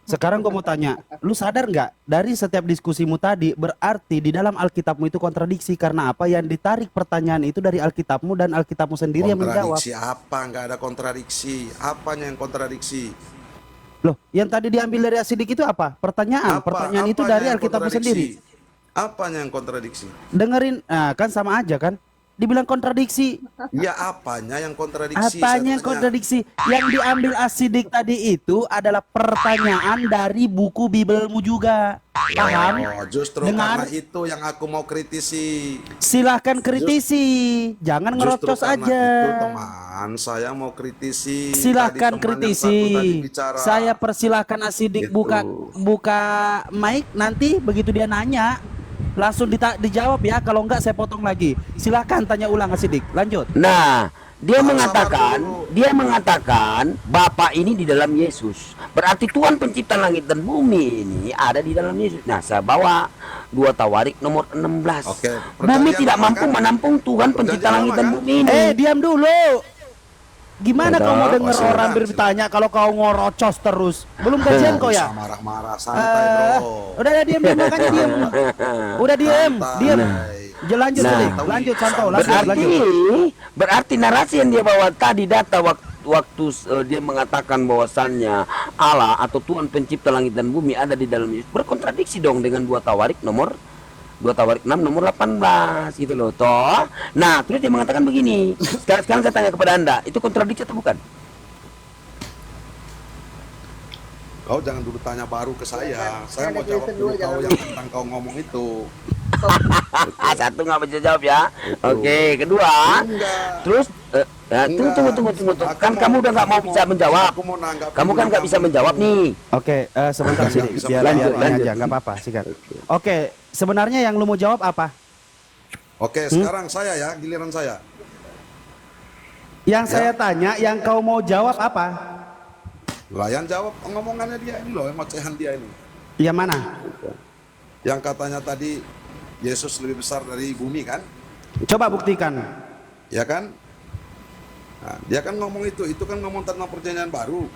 [SPEAKER 9] Sekarang gue mau tanya, lu sadar nggak dari setiap diskusimu tadi berarti di dalam Alkitabmu itu kontradiksi karena apa? Yang ditarik pertanyaan itu dari Alkitabmu dan Alkitabmu sendiri yang menjawab.
[SPEAKER 7] Kontradiksi apa? Nggak ada kontradiksi. Apanya yang kontradiksi?
[SPEAKER 9] Loh, yang tadi diambil dari Asidik itu apa? Pertanyaan itu
[SPEAKER 7] Apanya
[SPEAKER 9] dari
[SPEAKER 7] yang
[SPEAKER 9] Alkitabmu
[SPEAKER 7] kontradiksi?
[SPEAKER 9] sendiri.
[SPEAKER 7] Apanya yang kontradiksi?
[SPEAKER 9] Dengerin, kan sama aja kan? Dibilang kontradiksi.
[SPEAKER 7] Ya apanya yang kontradiksi?
[SPEAKER 9] Apanya
[SPEAKER 7] Saya
[SPEAKER 9] yang
[SPEAKER 7] tanya.
[SPEAKER 9] kontradiksi? Yang diambil Asidik tadi itu adalah pertanyaan dari buku Bibelmu juga. Paham?
[SPEAKER 7] Oh, justru
[SPEAKER 9] Dengar.
[SPEAKER 7] karena itu yang aku mau kritisi.
[SPEAKER 9] Silahkan kritisi, jangan ngerocos
[SPEAKER 7] Justru karena
[SPEAKER 9] aja.
[SPEAKER 7] itu, teman, saya mau kritisi.
[SPEAKER 9] Silahkan
[SPEAKER 7] Tadi teman yang
[SPEAKER 9] kritisi.
[SPEAKER 7] satu tadi bicara.
[SPEAKER 9] Saya persilahkan Asidik
[SPEAKER 7] Gitu.
[SPEAKER 9] buka mic nanti begitu dia nanya langsung dijawab ya. Kalau enggak saya potong lagi. Silahkan tanya ulang Asidik. Lanjut.
[SPEAKER 1] Nah, dia
[SPEAKER 7] Sabar
[SPEAKER 1] mengatakan,
[SPEAKER 7] dulu.
[SPEAKER 1] Bapa ini di dalam Yesus. Berarti Tuhan pencipta langit dan bumi ini ada di dalam Yesus. Nah, saya bawa 2 Tawarik nomor 16.
[SPEAKER 7] Oke,
[SPEAKER 1] Bumi
[SPEAKER 7] perjanjian
[SPEAKER 1] tidak
[SPEAKER 7] lama
[SPEAKER 1] mampu
[SPEAKER 7] kan?
[SPEAKER 1] menampung Tuhan pencipta
[SPEAKER 7] Perjanjian
[SPEAKER 1] langit
[SPEAKER 7] lama
[SPEAKER 1] dan
[SPEAKER 7] kan?
[SPEAKER 1] bumi ini.
[SPEAKER 9] Diam dulu. Gimana
[SPEAKER 1] Udah,
[SPEAKER 9] kau mau denger
[SPEAKER 7] silakan,
[SPEAKER 9] orang
[SPEAKER 7] silakan.
[SPEAKER 9] bertanya kalau kau ngorocos terus? Belum gajian kau ya?
[SPEAKER 7] Bisa marah-marah, santai bro.
[SPEAKER 9] Udah diam makanya diam. Udah diam. Lanjut
[SPEAKER 1] Nah.
[SPEAKER 9] Sidik. Lanjut Santo, lanjut.
[SPEAKER 1] Berarti narasi yang dia bawa tadi data waktu dia mengatakan bahwasannya Allah atau Tuhan pencipta langit dan bumi ada di dalam Yesus berkontradiksi dong dengan 2 Tawarik nomor 6 nomor 18 gitu loh toh. Nah, terus dia mengatakan begini. Sekarang saya tanya kepada Anda, itu kontradiksi atau bukan?
[SPEAKER 7] Kau jangan dulu tanya baru ke saya. Saya
[SPEAKER 4] Ada
[SPEAKER 7] mau jawab
[SPEAKER 4] Kristen
[SPEAKER 7] dulu
[SPEAKER 4] dua, jangan
[SPEAKER 7] kau
[SPEAKER 4] dulu.
[SPEAKER 7] yang tentang kau ngomong itu.
[SPEAKER 1] Satu nggak bisa jawab ya. Oke, kedua.
[SPEAKER 7] Enggak.
[SPEAKER 1] Terus Tunggu. Kan kamu udah nggak mau bisa menjawab.
[SPEAKER 7] Aku mau nanggap.
[SPEAKER 1] Kamu kan nggak bisa menjawab nih.
[SPEAKER 9] Oke, sebentar
[SPEAKER 7] Nggak
[SPEAKER 9] sih.
[SPEAKER 7] bisa
[SPEAKER 9] Biar
[SPEAKER 7] menjawab.
[SPEAKER 9] ini aja, nggak apa-apa, sikat. Oke, sebenarnya yang lu mau jawab apa?
[SPEAKER 7] Oke, sekarang saya ya, giliran saya.
[SPEAKER 9] Yang saya tanya, yang kau mau jawab apa?
[SPEAKER 7] Lah yang jawab ngomongannya dia ini loh, ocehan dia ini.
[SPEAKER 9] Yang mana?
[SPEAKER 7] Yang katanya tadi Yesus lebih besar dari bumi kan?
[SPEAKER 9] Coba buktikan.
[SPEAKER 7] Ya kan? Nah, dia kan ngomong itu kan ngomong tentang perjanjian baru.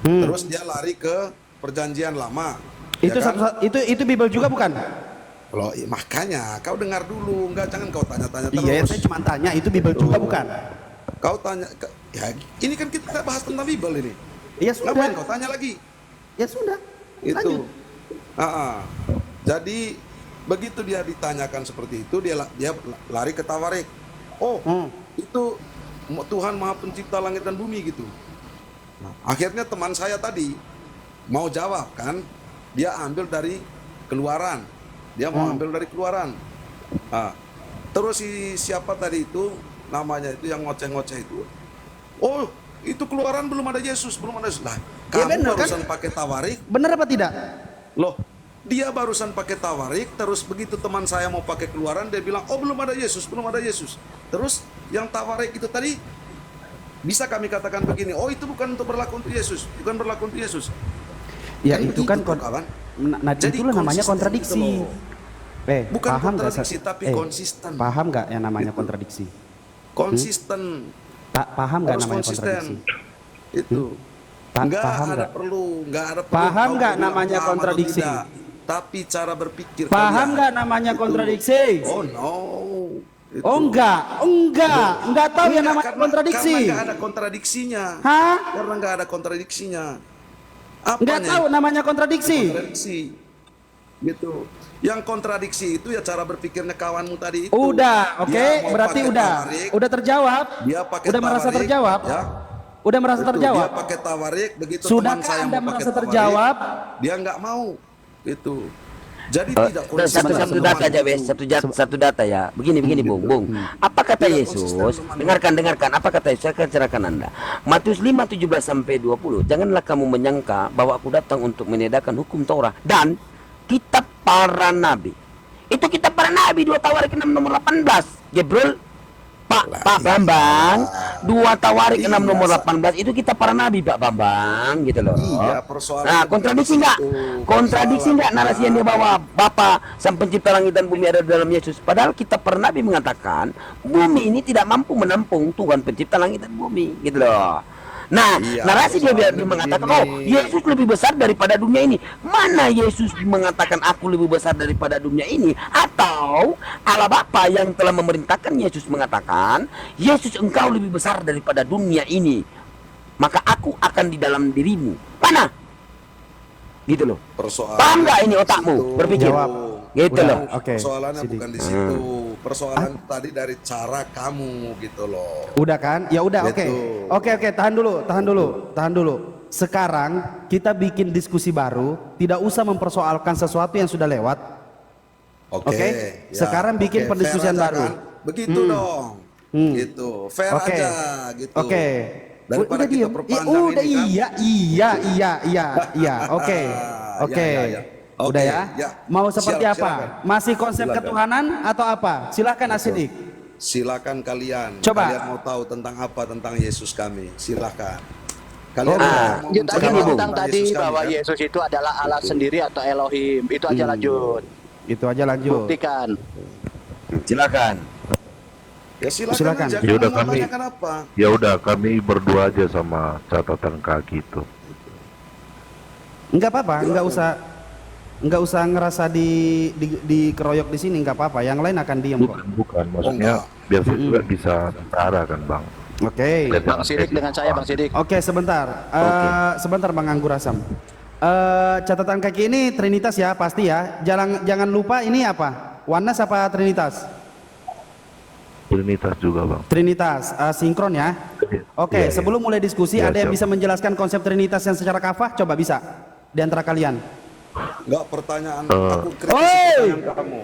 [SPEAKER 9] Hmm.
[SPEAKER 7] Terus dia lari ke perjanjian lama.
[SPEAKER 9] Itu
[SPEAKER 7] ya kan?
[SPEAKER 9] itu Bible juga bukan?
[SPEAKER 7] Loh, makanya kau dengar dulu, enggak jangan kau tanya-tanya terus.
[SPEAKER 9] Iya, saya cuma tanya itu Bible juga bukan?
[SPEAKER 7] Kau tanya, ya ini kan kita bahas tentang Bible ini.
[SPEAKER 9] Iya sudah.
[SPEAKER 7] Ngapain kau tanya lagi?
[SPEAKER 9] Ya sudah.
[SPEAKER 7] Itu. Jadi begitu dia ditanyakan seperti itu, dia lari ke Tawarik. Oh, itu Tuhan Maha Pencipta langit dan bumi gitu. Nah, akhirnya teman saya tadi mau jawab kan, dia ambil dari Keluaran. Dia mau ambil dari Keluaran. Nah, terus siapa tadi itu namanya itu yang ngoceh-ngoceh itu. Oh, itu Keluaran belum ada Yesus, belum ada Yesus. Nah,
[SPEAKER 9] Ya
[SPEAKER 7] kamu
[SPEAKER 9] bener,
[SPEAKER 7] barusan
[SPEAKER 9] kan?
[SPEAKER 7] pakai Tawarik.
[SPEAKER 9] Benar apa tidak?
[SPEAKER 7] Loh, dia barusan pakai Tawarik, terus begitu teman saya mau pakai Keluaran, dia bilang, oh belum ada Yesus, belum ada Yesus. Terus yang Tawarik itu tadi, bisa kami katakan begini, oh itu bukan untuk berlaku untuk Yesus, bukan berlaku untuk Yesus.
[SPEAKER 9] Ya
[SPEAKER 7] Kan
[SPEAKER 9] itu
[SPEAKER 7] begitu
[SPEAKER 9] kan
[SPEAKER 7] tuh, kawan.
[SPEAKER 9] Nah,
[SPEAKER 7] Jadi
[SPEAKER 9] itulah namanya
[SPEAKER 7] konsisten
[SPEAKER 9] kontradiksi.
[SPEAKER 7] gitu loh. Bukan
[SPEAKER 9] paham nggak,
[SPEAKER 7] kontradiksi, tapi konsisten.
[SPEAKER 9] Paham nggak yang namanya
[SPEAKER 7] Gitu.
[SPEAKER 9] kontradiksi?
[SPEAKER 7] Konsisten.
[SPEAKER 9] Paham nggak
[SPEAKER 7] Harus
[SPEAKER 9] namanya
[SPEAKER 7] konsisten.
[SPEAKER 9] kontradiksi?
[SPEAKER 7] Itu.
[SPEAKER 9] Paham
[SPEAKER 7] ada
[SPEAKER 9] nggak?
[SPEAKER 7] perlu, nggak ada perlu.
[SPEAKER 9] Paham
[SPEAKER 7] kau
[SPEAKER 9] nggak
[SPEAKER 7] bilang
[SPEAKER 9] namanya
[SPEAKER 7] paham atau
[SPEAKER 9] kontradiksi?
[SPEAKER 7] tidak. Tapi cara berpikir
[SPEAKER 9] Paham
[SPEAKER 7] kalian.
[SPEAKER 9] nggak namanya
[SPEAKER 7] Itu.
[SPEAKER 9] kontradiksi?
[SPEAKER 7] Oh no. Itu.
[SPEAKER 9] Oh enggak tahu yang namanya kontradiksi.
[SPEAKER 7] Karena nggak ada kontradiksinya.
[SPEAKER 9] Hah?
[SPEAKER 7] Karena nggak ada kontradiksinya.
[SPEAKER 9] Nggak tahu namanya kontradiksi.
[SPEAKER 7] Kontradiksi. Gitu. Yang kontradiksi itu ya cara berpikirnya kawanmu tadi itu.
[SPEAKER 9] Udah, oke,
[SPEAKER 7] Dia mau
[SPEAKER 9] berarti
[SPEAKER 7] pakai
[SPEAKER 9] udah.
[SPEAKER 7] tawarik,
[SPEAKER 9] Udah terjawab.
[SPEAKER 7] Dia pakai
[SPEAKER 9] Udah merasa
[SPEAKER 7] tawarik,
[SPEAKER 9] terjawab.
[SPEAKER 7] Ya.
[SPEAKER 9] Udah merasa
[SPEAKER 7] Betul,
[SPEAKER 9] terjawab.
[SPEAKER 7] Dia pakai tawarik, begitu
[SPEAKER 9] Sudahkah
[SPEAKER 7] teman saya
[SPEAKER 9] Anda
[SPEAKER 7] mau pakai
[SPEAKER 9] merasa
[SPEAKER 7] tawarik,
[SPEAKER 9] terjawab?
[SPEAKER 7] dia nggak mau. Itu. Jadi tidak
[SPEAKER 1] Satu data aja, Wes. Satu data ya. Begini, Bung. Apa kata Yesus? Dengarkan. Apa kata Yesus? Saya akan cerahkan Anda. Matius 5:17-20. Janganlah kamu menyangka bahwa aku datang untuk menyediakan hukum Taurat dan kitab para nabi. Itu kitab para nabi 2 Tawarik 6 nomor 18. Gabriel Pak Bambang 2 Tawarik 6 nomor 18 itu kitab para nabi Pak Bambang gitu loh.
[SPEAKER 7] Iya, persoalan.
[SPEAKER 1] Nah, kontradiksi nggak? Kontradiksi nggak narasi yang dia bawa? Bapa Sang Pencipta langit dan bumi ada dalam Yesus. Padahal kitab para nabi mengatakan bumi ini tidak mampu menampung Tuhan Pencipta langit dan bumi gitu loh. Nah,
[SPEAKER 7] Iya,
[SPEAKER 1] narasi dia mengatakan, oh Yesus lebih besar daripada dunia ini. Mana Yesus mengatakan aku lebih besar daripada dunia ini? Atau Allah Bapa yang telah memerintahkan Yesus mengatakan, Yesus engkau lebih besar daripada dunia ini, maka aku akan di dalam dirimu. Mana? Gitu loh.
[SPEAKER 7] Persoalan.
[SPEAKER 1] Paham nggak ini otakmu
[SPEAKER 7] Situ.
[SPEAKER 1] berpikir?
[SPEAKER 9] Jawab.
[SPEAKER 1] Gitu
[SPEAKER 9] Udah.
[SPEAKER 1] loh.
[SPEAKER 9] Oke,
[SPEAKER 7] Persoalannya
[SPEAKER 9] Sidik.
[SPEAKER 7] bukan di situ. Persoalan tadi dari cara kamu gitu loh.
[SPEAKER 9] Udah kan? Ya udah, oke.
[SPEAKER 7] Gitu.
[SPEAKER 9] Oke, tahan dulu. Sekarang kita bikin diskusi baru, tidak usah mempersoalkan sesuatu yang sudah lewat. Oke.
[SPEAKER 7] Ya,
[SPEAKER 9] Sekarang bikin
[SPEAKER 7] oke,
[SPEAKER 9] pendiskusian
[SPEAKER 7] fair aja
[SPEAKER 9] baru.
[SPEAKER 7] kan? Begitu dong. Gitu. Fair
[SPEAKER 9] Oke.
[SPEAKER 7] aja gitu.
[SPEAKER 9] Oke.
[SPEAKER 7] Daripada
[SPEAKER 9] Udah
[SPEAKER 7] kita
[SPEAKER 9] diem.
[SPEAKER 7] perpanjang
[SPEAKER 9] Udah
[SPEAKER 7] ini kan.
[SPEAKER 9] iya. Oke. Oke.
[SPEAKER 7] Ya. Oke,
[SPEAKER 9] Udah ya.
[SPEAKER 7] ya.
[SPEAKER 9] Mau seperti
[SPEAKER 7] Siap,
[SPEAKER 9] apa?
[SPEAKER 7] silakan.
[SPEAKER 9] Masih konsep
[SPEAKER 7] Silakan.
[SPEAKER 9] ketuhanan atau apa? Silakan Asidik.
[SPEAKER 7] Silakan kalian.
[SPEAKER 9] Coba.
[SPEAKER 7] Kalian mau tahu tentang apa tentang Yesus kami? Silakan. Kalian mau
[SPEAKER 3] Lanjut aja
[SPEAKER 1] Begini, Bung.
[SPEAKER 3] tentang tadi
[SPEAKER 7] Yesus kami,
[SPEAKER 3] bahwa
[SPEAKER 7] kan?
[SPEAKER 3] Yesus itu adalah Allah sendiri atau Elohim. Itu aja lanjut.
[SPEAKER 9] Itu aja lanjut.
[SPEAKER 3] Buktikan.
[SPEAKER 1] Silakan.
[SPEAKER 7] Ya silakan.
[SPEAKER 9] Silakan.
[SPEAKER 7] Aja.
[SPEAKER 10] Ya udah,
[SPEAKER 7] Kamu mau
[SPEAKER 10] kami-
[SPEAKER 7] tanyakan apa?
[SPEAKER 10] Ya udah, kami berdua aja sama catatan kaki itu.
[SPEAKER 9] Enggak apa-apa, enggak usah ngerasa dikeroyok di sini, enggak apa-apa. Yang lain akan diam kok.
[SPEAKER 10] Bukan, maksudnya
[SPEAKER 7] enggak.
[SPEAKER 10] biar saya juga bisa bicara kan, Bang.
[SPEAKER 9] Oke.
[SPEAKER 3] Bang Sidik dengan saya, Bang Sidik.
[SPEAKER 9] Oke, sebentar. Sebentar Bang Anggur Asam. Catatan kaki ini Trinitas ya, pasti ya. Jangan lupa ini apa? Oneness apa Trinitas?
[SPEAKER 10] Trinitas juga, Bang.
[SPEAKER 9] Trinitas, sinkron ya. Oke,
[SPEAKER 10] Iya, iya.
[SPEAKER 9] sebelum mulai diskusi,
[SPEAKER 10] Iya,
[SPEAKER 9] ada yang
[SPEAKER 10] siap.
[SPEAKER 9] bisa menjelaskan konsep Trinitas yang secara kafah? Coba bisa di antara kalian.
[SPEAKER 7] Enggak pertanyaan aku kritis
[SPEAKER 9] Oi,
[SPEAKER 7] pertanyaan kamu.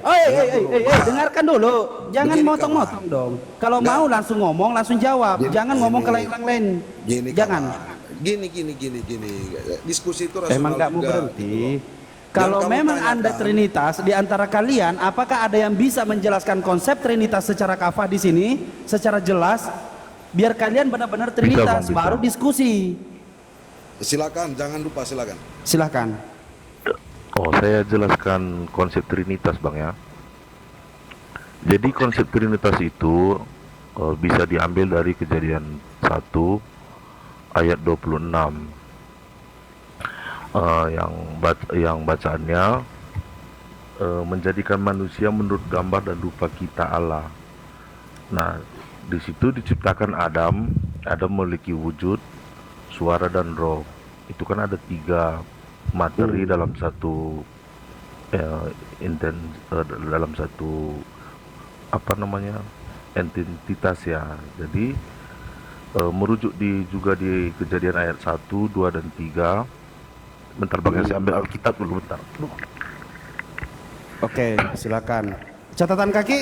[SPEAKER 9] dengarkan dulu. Jangan
[SPEAKER 7] Begini,
[SPEAKER 9] motong-motong dong. Kalau mau langsung ngomong, langsung jawab. Jangan ngomong ke yang lain.
[SPEAKER 7] Gini,
[SPEAKER 9] Jangan.
[SPEAKER 7] Gini. Diskusi itu rasional.
[SPEAKER 9] Emang nggak mau
[SPEAKER 7] juga,
[SPEAKER 9] berhenti.
[SPEAKER 7] gitu loh.
[SPEAKER 9] Kalau
[SPEAKER 7] Dan kamu
[SPEAKER 9] memang
[SPEAKER 7] tanyakan,
[SPEAKER 9] Anda Trinitas di antara kalian, apakah ada yang bisa menjelaskan konsep Trinitas secara kafah di sini, secara jelas, biar kalian benar-benar Trinitas,
[SPEAKER 10] Bang, bisa.
[SPEAKER 9] baru diskusi.
[SPEAKER 7] silakan, jangan lupa silakan.
[SPEAKER 9] Silahkan.
[SPEAKER 10] Oh, saya jelaskan konsep Trinitas, Bang ya. Jadi konsep Trinitas itu bisa diambil dari Kejadian 1 ayat 26. Yang bacaannya menjadikan manusia menurut gambar dan rupa kita Allah. Nah, di situ diciptakan Adam. Adam memiliki wujud, suara dan roh. Itu kan ada 3 materi dalam satu dalam satu entitas ya. Jadi merujuk juga di Kejadian ayat 1, 2 dan 3. Bentar Bang, saya ambil Alkitab dulu bentar.
[SPEAKER 9] Oke, silakan. Catatan kaki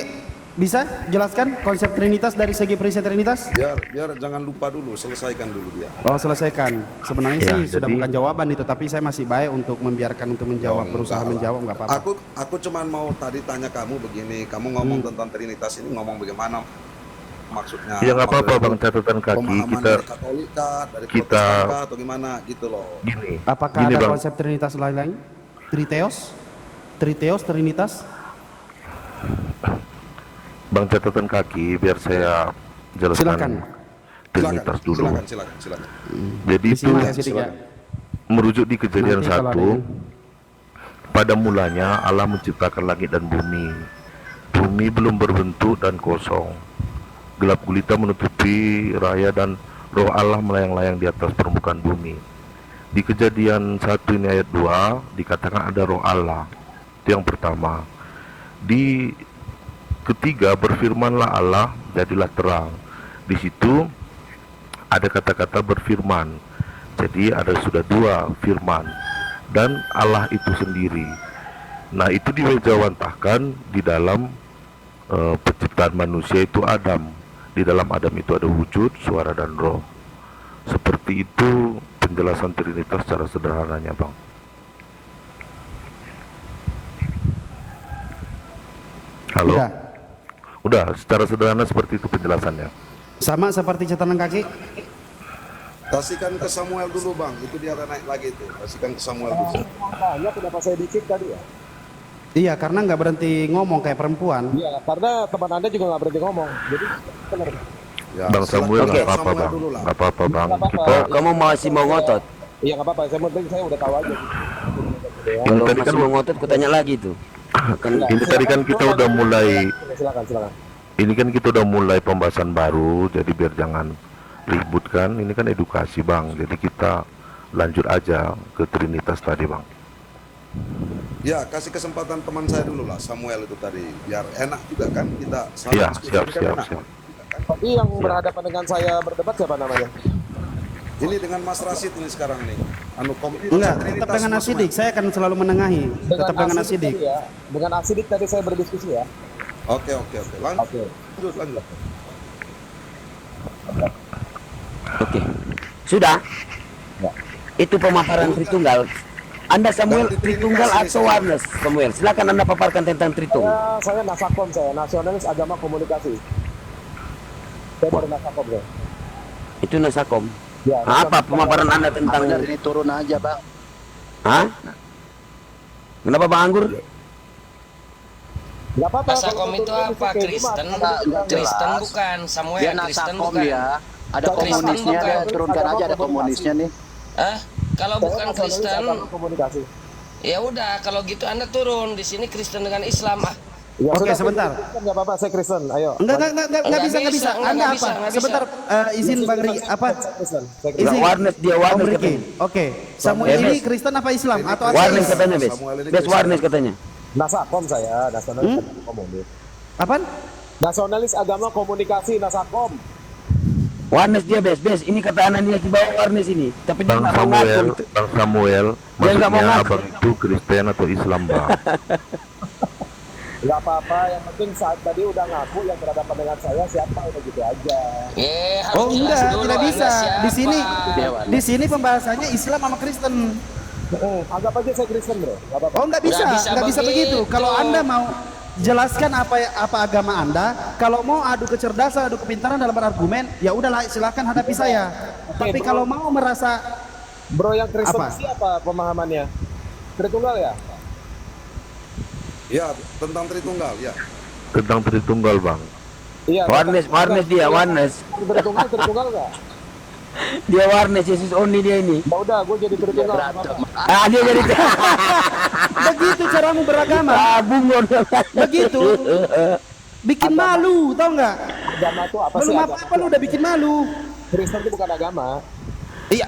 [SPEAKER 9] bisa jelaskan konsep Trinitas dari segi periset Trinitas?
[SPEAKER 7] Biar jangan lupa dulu, selesaikan dulu dia.
[SPEAKER 9] Oh, selesaikan. Sebenarnya
[SPEAKER 10] Ya,
[SPEAKER 9] sih sudah
[SPEAKER 10] jadi-
[SPEAKER 9] bukan jawaban itu, tapi saya masih baik untuk membiarkan untuk menjawab, berusaha menjawab nggak apa-apa.
[SPEAKER 7] Aku cuman mau tadi tanya kamu begini, kamu ngomong tentang Trinitas ini ngomong bagaimana maksudnya?
[SPEAKER 10] Ya nggak apa-apa
[SPEAKER 7] Maksudnya
[SPEAKER 10] Bang, catatan kaki
[SPEAKER 7] pemahaman
[SPEAKER 10] kita
[SPEAKER 7] dari Katolik kah, dari
[SPEAKER 10] kita-
[SPEAKER 7] Protestan kah, atau gimana gitu loh.
[SPEAKER 10] gini.
[SPEAKER 9] Apakah
[SPEAKER 10] Gini,
[SPEAKER 9] ada
[SPEAKER 10] Bang.
[SPEAKER 9] konsep Trinitas lain-lain? Triteos, Trinitas?
[SPEAKER 10] Bang, catatan kaki biar saya jelaskan
[SPEAKER 9] Silakan.
[SPEAKER 10] Trinitas dulu.
[SPEAKER 7] Silakan.
[SPEAKER 10] Jadi
[SPEAKER 9] Di
[SPEAKER 10] itu
[SPEAKER 9] sini ya, Sidik, ya.
[SPEAKER 10] merujuk di Kejadian
[SPEAKER 9] Nanti kalau
[SPEAKER 10] 1. Pada mulanya Allah menciptakan langit dan bumi. Bumi belum berbentuk dan kosong. Gelap gulita menutupi raya dan roh Allah melayang-layang di atas permukaan bumi. Di Kejadian 1 ini ayat 2 dikatakan ada roh Allah. Itu yang pertama. Di ketiga berfirmanlah Allah, jadilah terang. Di situ ada kata-kata berfirman. Jadi ada sudah 2 firman dan Allah itu sendiri. Nah, itu diwejawantahkan di dalam penciptaan manusia itu Adam. Di dalam Adam itu ada wujud, suara dan roh. Seperti itu penjelasan Trinitas secara sederhananya, Bang. Halo? Udah, secara sederhana seperti itu penjelasannya.
[SPEAKER 9] Sama seperti catatan kaki?
[SPEAKER 7] Kasihkan ke Samuel dulu Bang, itu dia ada naik lagi itu. Kasihkan ke Samuel dulu.
[SPEAKER 6] Makanya kenapa saya dikit tadi ya?
[SPEAKER 9] Iya, karena nggak berhenti ngomong kayak perempuan.
[SPEAKER 6] Iya, karena teman Anda juga nggak berhenti ngomong. Jadi benar.
[SPEAKER 7] Ya,
[SPEAKER 10] Bang Samuel
[SPEAKER 7] silakan
[SPEAKER 10] nggak apa-apa
[SPEAKER 7] Samuel
[SPEAKER 10] Bang,
[SPEAKER 7] dulu lah.
[SPEAKER 10] nggak apa-apa Bang.
[SPEAKER 6] Nggak apa-apa.
[SPEAKER 10] Kita
[SPEAKER 1] Kamu masih mau ngotot?
[SPEAKER 6] Iya nggak apa-apa. Saya penting saya udah tahu aja.
[SPEAKER 1] Kalau
[SPEAKER 10] tadi
[SPEAKER 1] masih
[SPEAKER 10] kan-
[SPEAKER 1] mau ngotot, kutanya lagi tuh.
[SPEAKER 10] ini tadi kan kita udah mulai,
[SPEAKER 6] Silakan.
[SPEAKER 10] ini kan kita udah mulai pembahasan baru, jadi biar jangan ribut kan. Ini kan edukasi Bang, jadi kita lanjut aja ke Trinitas tadi Bang.
[SPEAKER 7] Ya, kasih kesempatan teman saya dulu lah, Samuel itu tadi. Biar enak juga kan kita sama
[SPEAKER 10] Iya,
[SPEAKER 7] diskusi
[SPEAKER 10] siap,
[SPEAKER 7] kan
[SPEAKER 10] siap,
[SPEAKER 7] enak.
[SPEAKER 10] siap.
[SPEAKER 6] Tapi yang berhadapan dengan saya berdebat siapa namanya?
[SPEAKER 7] Ini dengan Mas Rasid ini sekarang nih.
[SPEAKER 9] Enggak, tetap dengan
[SPEAKER 7] Mas
[SPEAKER 9] Asidik. Saya akan selalu menengahi. Tetap dengan Asidik.
[SPEAKER 6] tadi ya. Dengan Asidik tadi saya berdiskusi ya.
[SPEAKER 7] Oke. Lanjut.
[SPEAKER 6] Oke.
[SPEAKER 7] Lanjut.
[SPEAKER 1] Oke. Sudah?
[SPEAKER 6] Ya.
[SPEAKER 1] Itu pemaparan Tritunggal. Anda Samuel
[SPEAKER 7] Dan
[SPEAKER 1] Tritunggal
[SPEAKER 7] Trinitasi
[SPEAKER 1] atau
[SPEAKER 7] saya.
[SPEAKER 1] Oneness? Samuel, silakan Anda paparkan tentang Tritunggal.
[SPEAKER 6] Saya Nasakom, saya Nasionalis Agama Komunikasi. Saya baru Nasakom ya.
[SPEAKER 1] Itu Nasakom.
[SPEAKER 6] Ya,
[SPEAKER 1] Apa pemaparan Anda tentang?
[SPEAKER 3] Dari ini turun aja Bang.
[SPEAKER 1] Hah? Kenapa Bang Anggur?
[SPEAKER 6] Nggak apa-apa.
[SPEAKER 5] Nasakom itu apa? Kristen? Kristen bukan Samuel.
[SPEAKER 3] Dia
[SPEAKER 5] Kristen
[SPEAKER 3] Nasakom
[SPEAKER 5] bukan.
[SPEAKER 3] dia. Ada
[SPEAKER 5] Kristen
[SPEAKER 3] komunisnya,
[SPEAKER 5] bukan.
[SPEAKER 3] dia turunkan aja ada komunisnya nih.
[SPEAKER 5] Kalau bukan Kristen,
[SPEAKER 6] Komunikasi.
[SPEAKER 5] ya udah. Kalau gitu Anda turun di sini Kristen dengan Islam.
[SPEAKER 6] Ya,
[SPEAKER 9] Oke,
[SPEAKER 6] sudah,
[SPEAKER 9] sebentar.
[SPEAKER 6] Kristen, nggak apa-apa, saya Kristen. Ayo.
[SPEAKER 9] Enggak bisa.
[SPEAKER 5] bisa,
[SPEAKER 9] Anda
[SPEAKER 5] nggak
[SPEAKER 9] apa?
[SPEAKER 5] bisa, nggak bisa.
[SPEAKER 9] Sebentar, izin Bang Ri, apa?
[SPEAKER 6] Kristen. Saya
[SPEAKER 1] Enggak,
[SPEAKER 9] Izin.
[SPEAKER 1] Warnes, dia
[SPEAKER 9] Om
[SPEAKER 1] Warnes
[SPEAKER 9] Riki.
[SPEAKER 1] katanya.
[SPEAKER 9] Oke. Samuel
[SPEAKER 1] Bebas.
[SPEAKER 9] ini Kristen apa Islam atau
[SPEAKER 1] Warnes
[SPEAKER 9] ateis?
[SPEAKER 1] katanya, Bes.
[SPEAKER 7] Samuel ini
[SPEAKER 1] Bes
[SPEAKER 7] Kristen.
[SPEAKER 1] Warnes katanya.
[SPEAKER 6] Nasakom saya, Nasionalis Agama Komunikasi.
[SPEAKER 9] Apaan?
[SPEAKER 6] Nasionalis Agama Komunikasi Nasakom.
[SPEAKER 1] Warnes dia bes. Ini kata Anania di bawah Warnes ini. Tapi dia
[SPEAKER 10] Bang
[SPEAKER 1] nggak mau ngaku
[SPEAKER 10] Samuel,
[SPEAKER 1] itu.
[SPEAKER 10] Bang Samuel,
[SPEAKER 1] Dia nggak mau
[SPEAKER 10] maksudnya
[SPEAKER 1] ngaku.
[SPEAKER 10] abang itu Kristen atau Islam, Bang?
[SPEAKER 6] Nggak apa-apa, yang penting saat tadi udah ngaku yang berhadapan dengan saya siapa udah gitu aja.
[SPEAKER 5] Harus
[SPEAKER 9] Oh
[SPEAKER 5] jelas
[SPEAKER 9] enggak,
[SPEAKER 5] dulu
[SPEAKER 9] tidak
[SPEAKER 5] Anda
[SPEAKER 9] bisa.
[SPEAKER 5] siapa.
[SPEAKER 9] Di sini pembahasannya Islam sama Kristen.
[SPEAKER 6] Anggap aja saya Kristen bro, nggak apa-apa.
[SPEAKER 9] Oh nggak bisa, nggak bisa begitu. Kalau Anda mau jelaskan apa agama Anda, kalau mau adu kecerdasan, adu kepintaran dalam berargumen, ya udahlah silakan hadapi saya. Tapi kalau mau merasa
[SPEAKER 6] Bro yang Kristen
[SPEAKER 9] Apa?
[SPEAKER 6] siapa pemahamannya? Tritunggal ya?
[SPEAKER 7] Ya, tentang Tritunggal, ya.
[SPEAKER 10] Tentang Tritunggal, Bang.
[SPEAKER 6] Iya.
[SPEAKER 1] Warnes dia Warnes.
[SPEAKER 6] Tritunggal nggak?
[SPEAKER 1] Dia Warnes Yesus only dia ini.
[SPEAKER 6] Ya udah, gue jadi Tritunggal. nggak apa-apa.
[SPEAKER 1] Dia jadi
[SPEAKER 9] begitu caramu beragama,
[SPEAKER 1] bungon.
[SPEAKER 9] begitu bikin malu, tau nggak?
[SPEAKER 6] Agama itu apa sih?
[SPEAKER 9] Belum
[SPEAKER 6] Agama
[SPEAKER 9] apa-apa lu udah bikin malu.
[SPEAKER 6] Kristen itu bukan agama.
[SPEAKER 9] Iya.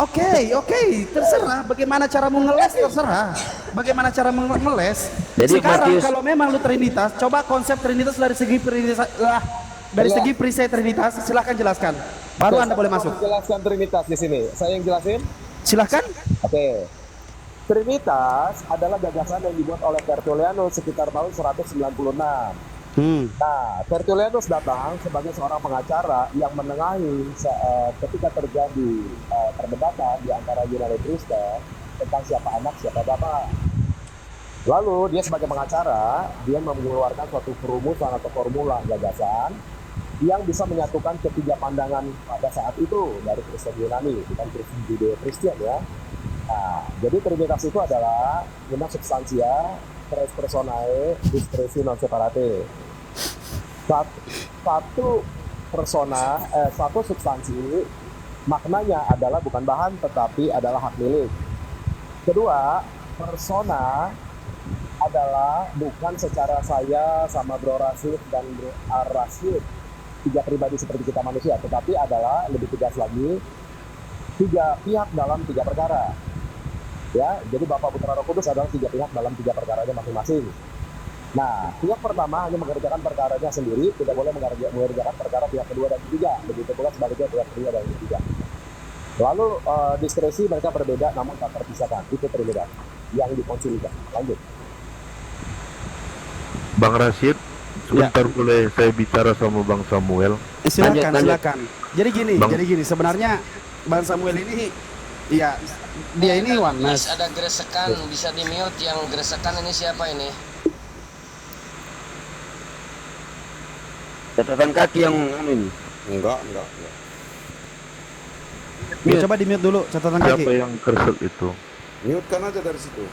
[SPEAKER 9] Oke, terserah. Bagaimana caramu ngeles terserah. Bagaimana cara ngeles.
[SPEAKER 1] Jadi,
[SPEAKER 9] Sekarang
[SPEAKER 1] Matius-
[SPEAKER 9] kalau memang lu Trinitas, coba konsep Trinitas dari segi segi perisai Trinitas, silahkan jelaskan. Baru Anda boleh masuk.
[SPEAKER 6] Jelaskan Trinitas di sini. Saya yang jelasin.
[SPEAKER 9] Silahkan.
[SPEAKER 6] Oke. Trinitas adalah gagasan yang dibuat oleh Tertullianus sekitar tahun 196. Nah, Tertullianus datang sebagai seorang pengacara yang menengahi ketika terjadi perdebatan di antara Yunani Kristen tentang siapa anak, siapa bapak. Lalu dia sebagai pengacara, dia mengeluarkan suatu perumusan atau formula gagasan yang bisa menyatukan ketiga pandangan pada saat itu dari Kristen Yunani, bukan Kristen Judeo-Kristen ya. Nah, jadi Trinitas itu adalah una substantia, tres personae, discresi non separate. Satu persona, satu substansi, maknanya adalah bukan bahan tetapi adalah hak milik. Kedua, persona adalah bukan secara saya sama Bro Rasid dan Bro Ar-Rasid, tiga pribadi seperti kita manusia, tetapi adalah lebih tegas lagi, tiga pihak dalam tiga perkara. Ya, jadi Bapa Putra Roh Kudus adalah tiga pihak dalam tiga perkaranya masing-masing. Nah, pihak pertama hanya mengerjakan perkaranya sendiri, tidak boleh mengerjakan perkara pihak kedua dan ketiga. Begitu pula sebaliknya pihak kedua dan ketiga. Lalu diskresi mereka berbeda namun tak terpisahkan. Itu Trinitas yang dikonsilikan. Lanjut.
[SPEAKER 10] Bang Rashid, sebentar boleh saya bicara sama Bang Samuel?
[SPEAKER 9] Silakan. Jadi gini, sebenarnya Bang Samuel ini, ya dia ini Warnes.
[SPEAKER 5] Ada geresekan, bisa di mute. Yang geresekan ini siapa ini?
[SPEAKER 1] Catatan kaki yang ini.
[SPEAKER 7] Enggak.
[SPEAKER 9] Ya, coba di mute dulu catatan kaki.
[SPEAKER 10] Siapa yang kersek itu?
[SPEAKER 7] Mute kan aja dari situ.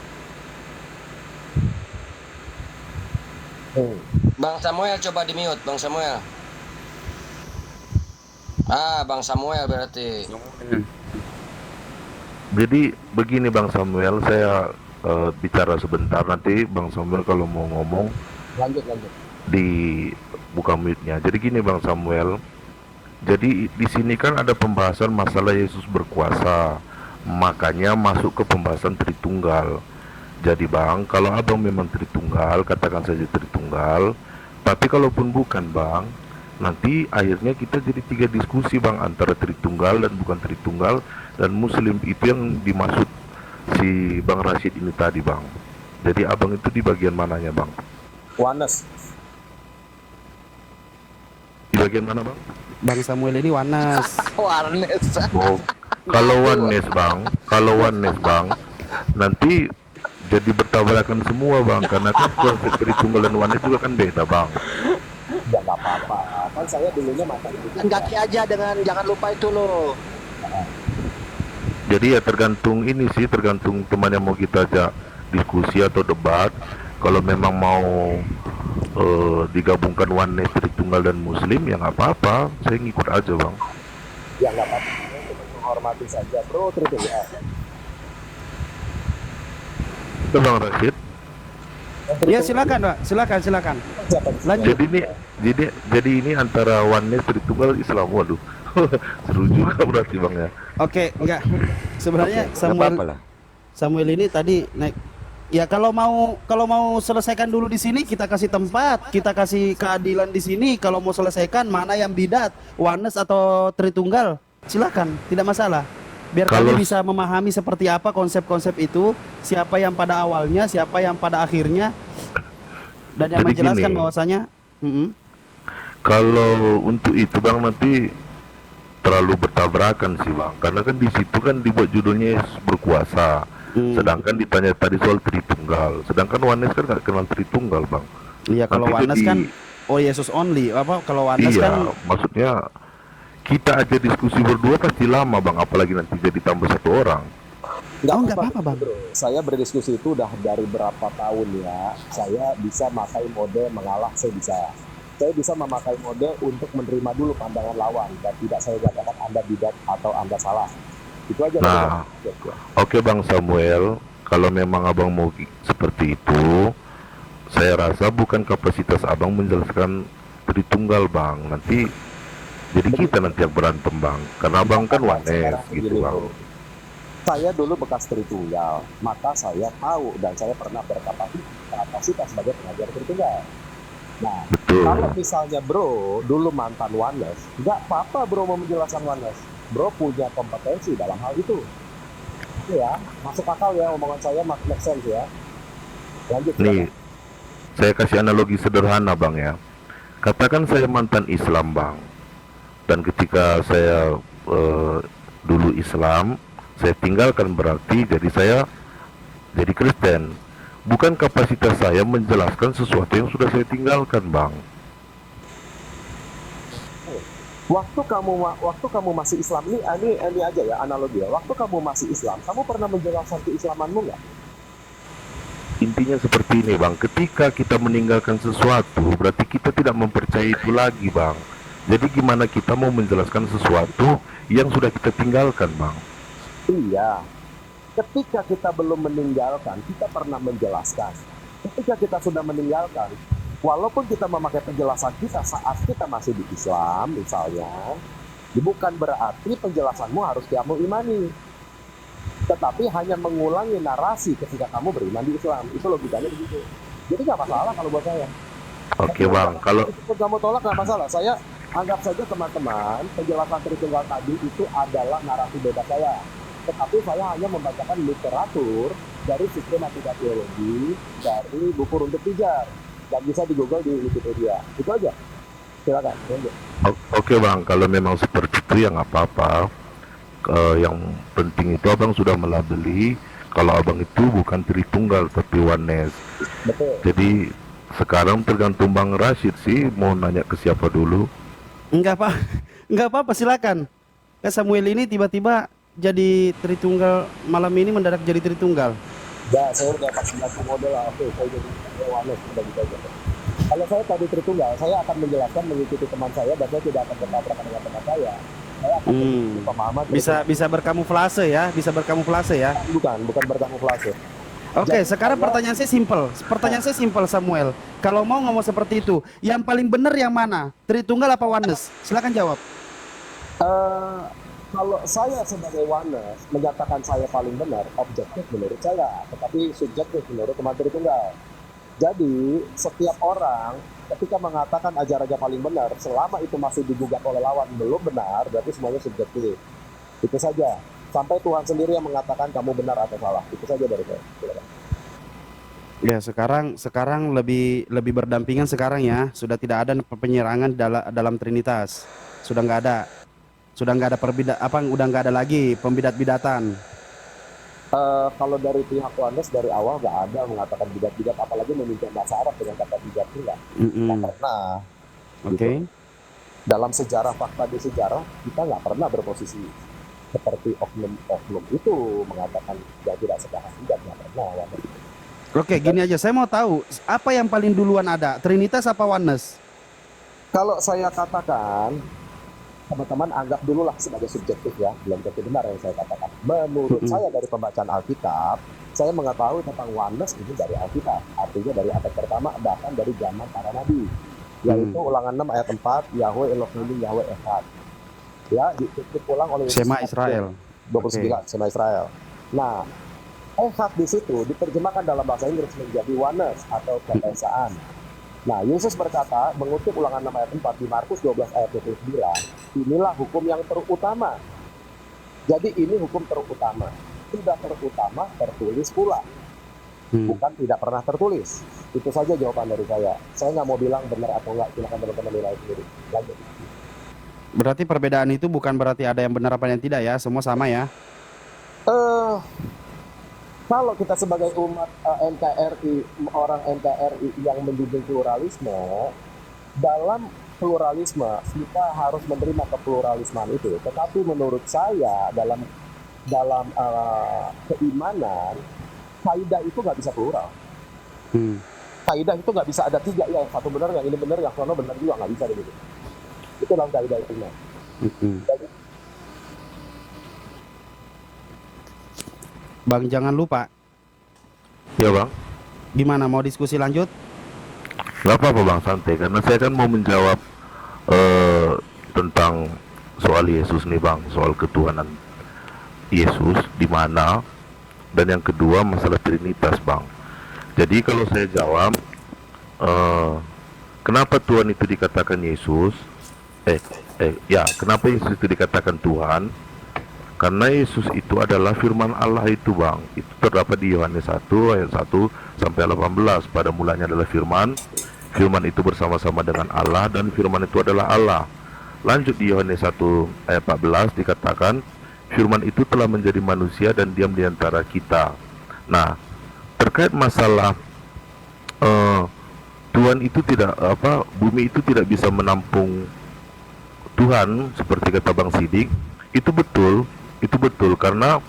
[SPEAKER 5] Bang Samuel coba di mute, Bang Samuel. Bang Samuel berarti.
[SPEAKER 10] Jadi begini Bang Samuel, saya bicara sebentar, nanti Bang Samuel kalau mau ngomong
[SPEAKER 6] Lanjut.
[SPEAKER 10] dibuka mute-nya. Jadi gini Bang Samuel, jadi di sini kan ada pembahasan masalah Yesus berkuasa, makanya masuk ke pembahasan Tritunggal. Jadi Bang, kalau abang memang Tritunggal, katakan saja Tritunggal. Tapi kalaupun bukan Bang, nanti akhirnya kita jadi tiga diskusi Bang, antara Tritunggal dan bukan Tritunggal dan Muslim. Itu yang dimaksud si Bang Rashid ini tadi Bang. Jadi abang itu di bagian mananya Bang?
[SPEAKER 6] Warnes.
[SPEAKER 10] Di bagian mana Bang?
[SPEAKER 9] Bang Samuel ini Warnes.
[SPEAKER 3] Warnes.
[SPEAKER 10] Oh, kalau Oneness Bang, nanti jadi bertabrakan semua Bang, karena kan konsep Tritunggal dan Oneness juga kan beda Bang.
[SPEAKER 6] Ya nggak apa-apa. Kan saya dulunya makan itu.
[SPEAKER 3] Kaki aja jangan lupa itu loh.
[SPEAKER 10] Jadi ya tergantung ini sih, tergantung teman yang mau kita ajak diskusi atau debat. Kalau memang mau digabungkan Oneness, Tritunggal dan Muslim, ya nggak apa-apa, saya ngikut aja Bang.
[SPEAKER 6] Ya nggak apa-apa. Untuk menghormati saja Bro Tritunggal.
[SPEAKER 10] Itu Bang Rashid.
[SPEAKER 9] Ya silakan Pak, silakan. Lanjut.
[SPEAKER 10] Jadi ini antara Oneness, Tritunggal, Islam. Waduh, seru juga berarti Bang ya.
[SPEAKER 9] Oke, enggak. Sebenarnya
[SPEAKER 1] Oke, nggak apa-apa lah.
[SPEAKER 9] Samuel ini tadi naik Ya kalau mau selesaikan dulu di sini, kita kasih tempat, kita kasih keadilan di sini. Kalau mau selesaikan mana yang bidat, oneness atau Tritunggal, silakan, tidak masalah. Biar
[SPEAKER 10] Kalau-
[SPEAKER 9] kami bisa memahami seperti apa konsep-konsep itu, siapa yang pada awalnya, siapa yang pada akhirnya, dan yang
[SPEAKER 10] Jadi
[SPEAKER 9] menjelaskan
[SPEAKER 10] gini.
[SPEAKER 9] bahwasanya,
[SPEAKER 10] Kalau untuk itu bang nanti terlalu bertabrakan sih bang, karena kan di situ kan dibuat judulnya Yesus berkuasa, sedangkan ditanya tadi soal Tritunggal, sedangkan Oneness kan nggak kenal Tritunggal bang.
[SPEAKER 9] iya kalau
[SPEAKER 10] Nanti
[SPEAKER 9] oneness
[SPEAKER 10] jadi-
[SPEAKER 9] kan, oh Yesus only, apa kalau oneness
[SPEAKER 10] Iya,
[SPEAKER 9] kan,
[SPEAKER 10] maksudnya kita aja diskusi berdua pasti lama bang, apalagi nanti jadi tambah satu orang.
[SPEAKER 9] nggak apa-apa bang.
[SPEAKER 6] Bro. Saya berdiskusi itu udah dari berapa tahun ya. Saya bisa pakai mode mengalah, saya bisa. Saya bisa memakai mode untuk menerima dulu pandangan lawan dan tidak saya katakan Anda bidat atau Anda salah. Itu aja.
[SPEAKER 10] Nah, oke bang Samuel, kalau memang abang mau seperti itu, saya rasa bukan kapasitas abang menjelaskan Tritunggal bang. Nanti jadi kita nanti yang berantem bang, karena abang kan Oneness gitu bang.
[SPEAKER 6] Saya dulu bekas Tritunggal, maka saya tahu dan saya pernah berkapasitas sebagai pengajar Tritunggal. Nah,
[SPEAKER 10] Betul.
[SPEAKER 6] kalau misalnya bro dulu mantan Oneness, nggak apa-apa bro mau menjelaskan Oneness. Bro punya kompetensi dalam hal itu. Ya, masuk akal ya omongan saya, make sense ya. Lanjut.
[SPEAKER 10] Nih, saya kasih analogi sederhana bang ya. Katakan saya mantan Islam bang, dan ketika saya dulu Islam, saya tinggalkan berarti jadi saya jadi Kristen. Bukan kapasitas saya menjelaskan sesuatu yang sudah saya tinggalkan bang.
[SPEAKER 6] Waktu kamu masih Islam ini aja ya analogi ya. Waktu kamu masih Islam, kamu pernah menjelaskan keislamanmu nggak?
[SPEAKER 10] Intinya seperti ini bang, ketika kita meninggalkan sesuatu berarti kita tidak mempercayai itu lagi bang. Jadi gimana kita mau menjelaskan sesuatu yang sudah kita tinggalkan bang?
[SPEAKER 6] Iya. Ketika kita belum meninggalkan, kita pernah menjelaskan. Ketika kita sudah meninggalkan, walaupun kita memakai penjelasan kita saat kita masih di Islam, misalnya, bukan berarti penjelasanmu harus kamu imani. Tetapi hanya mengulangi narasi ketika kamu beriman di Islam. Itu logikanya begitu. Jadi nggak masalah kalau buat saya.
[SPEAKER 10] Oke bang, kalau
[SPEAKER 6] Meskipun kamu tolak nggak masalah. Saya anggap saja teman-teman, penjelasan Tritunggal tadi itu adalah narasi bebas saya. Tetapi saya hanya membacakan literatur dari sistematika teologi dari buku Runtut Pijar dan bisa di Google di Wikipedia. Itu aja. Silakan. Lanjut.
[SPEAKER 10] Oke bang, kalau memang seperti itu ya nggak apa-apa. Yang penting itu abang sudah melabeli kalau abang itu bukan Tritunggal tapi Oneness.
[SPEAKER 6] Betul.
[SPEAKER 10] Jadi sekarang tergantung Bang Rashid sih mau nanya ke siapa dulu.
[SPEAKER 9] Enggak apa-apa, silakan. Samuel ini tiba-tiba jadi Tritunggal malam ini mendadak jadi Tritunggal.
[SPEAKER 6] Ya, saya udah vaksinasi model lah. Oke, saya jadi Oneness sudah gitu aja. Kalau saya tadi Tritunggal, saya akan menjelaskan mengikuti teman saya dan saya tidak akan bertabrakan dengan teman saya. Saya akan mengikuti pemahaman.
[SPEAKER 9] Bisa berkamuflase ya, bisa berkamuflase ya.
[SPEAKER 6] Bukan berkamuflase.
[SPEAKER 9] Oke, sekarang pertanyaan saya simpel. Pertanyaan saya simpel Samuel. Kalau mau ngomong seperti itu, yang paling benar yang mana? Tritunggal apa Oneness? Silakan jawab.
[SPEAKER 6] Kalau saya sebagai Oneness menyatakan saya paling benar, objektif menurut saya, tetapi subjektif menurut teman Tritunggal. Jadi setiap orang ketika mengatakan ajar-ajar paling benar, selama itu masih digugat oleh lawan belum benar, berarti semuanya subjektif. Itu saja. Sampai Tuhan sendiri yang mengatakan kamu benar atau salah. Itu saja dari saya. Silakan.
[SPEAKER 9] Ya, sekarang lebih berdampingan sekarang ya. Sudah tidak ada penyerangan dalam Trinitas. Sudah nggak ada. Udah nggak ada lagi pembidat-bidatan.
[SPEAKER 6] Kalau dari pihak Oneness dari awal nggak ada mengatakan bidat-bidat, apalagi meminjam bahasa Arab dengan kata bidat itu nggak pernah.
[SPEAKER 9] Oke.
[SPEAKER 6] Dalam sejarah, fakta di sejarah kita nggak pernah berposisi seperti oknum itu mengatakan yang tidak sepakat, tidak pernah.
[SPEAKER 9] Oke, gini aja, saya mau tahu apa yang paling duluan ada, Trinitas apa Oneness?
[SPEAKER 6] Kalau saya katakan, teman-teman anggap dulu lah sebagai subjektif ya, belum tentu benar yang saya katakan. Menurut saya dari pembacaan Alkitab, saya mengetahui tentang Oneness ini dari Alkitab, artinya dari abad pertama, bahkan dari zaman para nabi, yaitu Ulangan 6 ayat 4, Yahweh Elohim Yahweh Echad. Ya, diulang oleh
[SPEAKER 9] Shema Israel.
[SPEAKER 6] 29, Shema Israel. Nah, Ehad di situ diterjemahkan dalam bahasa Inggris menjadi oneness atau keesaan. Nah, Yesus berkata, mengutip Ulangan 6 ayat 4 di Markus 12 ayat 29, inilah hukum yang terutama. Jadi ini hukum terutama. Tidak terutama, tertulis pula. Bukan tidak pernah tertulis. Itu saja jawaban dari saya. Saya nggak mau bilang benar atau nggak, silakan teman-teman nilai sendiri. Lanjut.
[SPEAKER 9] Berarti perbedaan itu bukan berarti ada yang benar apa yang tidak ya, semua sama ya?
[SPEAKER 6] Kalau kita sebagai umat NKRI, orang NKRI yang mendukung pluralisme, dalam pluralisme kita harus menerima kepluralisman itu. Tetapi menurut saya dalam keimanan, kaidah itu nggak bisa plural. Kaidah itu nggak bisa ada tiga, ya yang satu benar, yang ini benar, yang sono benar juga, nggak bisa begitu. Itu dalam kaidah itu.
[SPEAKER 9] Bang, jangan lupa.
[SPEAKER 10] Ya bang.
[SPEAKER 9] Gimana, mau diskusi lanjut?
[SPEAKER 10] Gak apa-apa bang, santai. Karena saya kan mau menjawab tentang soal Yesus nih bang, soal ketuhanan Yesus di mana, dan yang kedua masalah Trinitas bang. Jadi kalau saya jawab, kenapa Tuhan itu dikatakan Yesus? Kenapa Yesus itu dikatakan Tuhan? Karena Yesus itu adalah firman Allah itu bang. Itu terdapat di Yohanes 1 ayat 1 sampai 18. Pada mulanya adalah firman. Firman itu bersama-sama dengan Allah, dan firman itu adalah Allah. Lanjut di Yohanes 1 ayat 14 dikatakan, firman itu telah menjadi manusia dan diam di antara kita. Nah, terkait masalah Tuhan itu tidak bumi itu tidak bisa menampung Tuhan seperti kata Bang Sidik, itu betul karena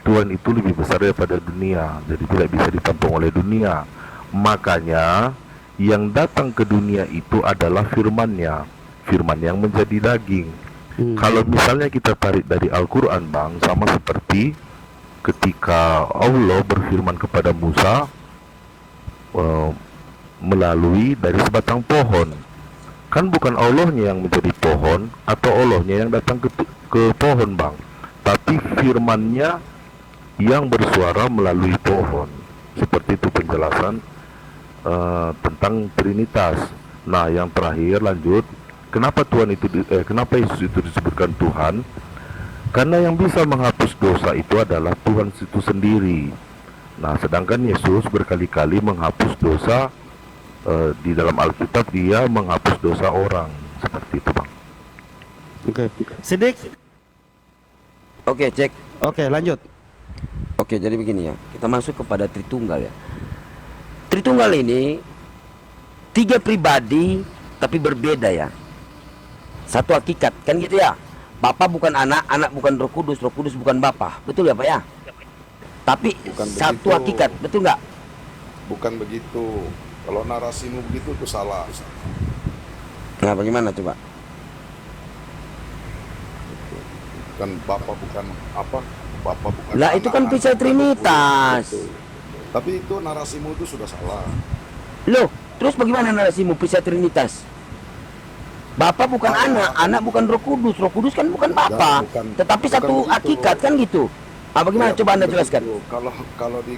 [SPEAKER 10] Tuhan itu lebih besar daripada dunia, jadi tidak bisa ditampung oleh dunia. Makanya yang datang ke dunia itu adalah firman-Nya, firman yang menjadi daging. Kalau misalnya kita tarik dari Al-Quran bang, sama seperti ketika Allah berfirman kepada Musa melalui dari sebatang pohon. Kan bukan Allahnya yang menjadi pohon atau Allahnya yang datang ke pohon bang, tapi firman-Nya yang bersuara melalui pohon. Seperti itu penjelasan tentang Trinitas. Nah, yang terakhir lanjut, kenapa kenapa Yesus itu disebutkan Tuhan? Karena yang bisa menghapus dosa itu adalah Tuhan itu sendiri. Nah, sedangkan Yesus berkali-kali menghapus dosa. Di dalam Alkitab dia menghapus dosa orang, seperti itu bang.
[SPEAKER 9] Oke. Sidik.
[SPEAKER 1] Oke, cek.
[SPEAKER 9] Oke, lanjut.
[SPEAKER 1] Oke, jadi begini ya. Kita masuk kepada Tritunggal ya. Tritunggal ini tiga pribadi tapi berbeda ya. Satu hakikat, kan gitu ya. Bapa bukan anak, anak bukan Roh Kudus bukan Bapa. Betul ya, Pak ya? Tapi
[SPEAKER 7] Bukan
[SPEAKER 1] satu
[SPEAKER 7] begitu.
[SPEAKER 1] hakikat, betul nggak?
[SPEAKER 7] Bukan begitu. Kalau narasimu begitu itu salah.
[SPEAKER 1] Nah, bagaimana coba?
[SPEAKER 7] Kan Bapak bukan Bapak bukan
[SPEAKER 1] Lah itu kan
[SPEAKER 7] anak,
[SPEAKER 1] bisa
[SPEAKER 7] bukan
[SPEAKER 1] Trinitas.
[SPEAKER 7] Roh Kudus. Tapi itu narasimu itu sudah salah.
[SPEAKER 1] Loh, terus bagaimana narasimu bisa Trinitas? Bapa bukan anak, anak bukan Roh Kudus kan bukan Bapa,
[SPEAKER 7] bukan-
[SPEAKER 1] tetapi
[SPEAKER 7] bukan
[SPEAKER 1] satu
[SPEAKER 7] begitu.
[SPEAKER 1] hakikat kan gitu. Bagaimana
[SPEAKER 7] Ya,
[SPEAKER 1] coba Anda
[SPEAKER 7] bukan
[SPEAKER 1] jelaskan?
[SPEAKER 7] begitu. Kalau di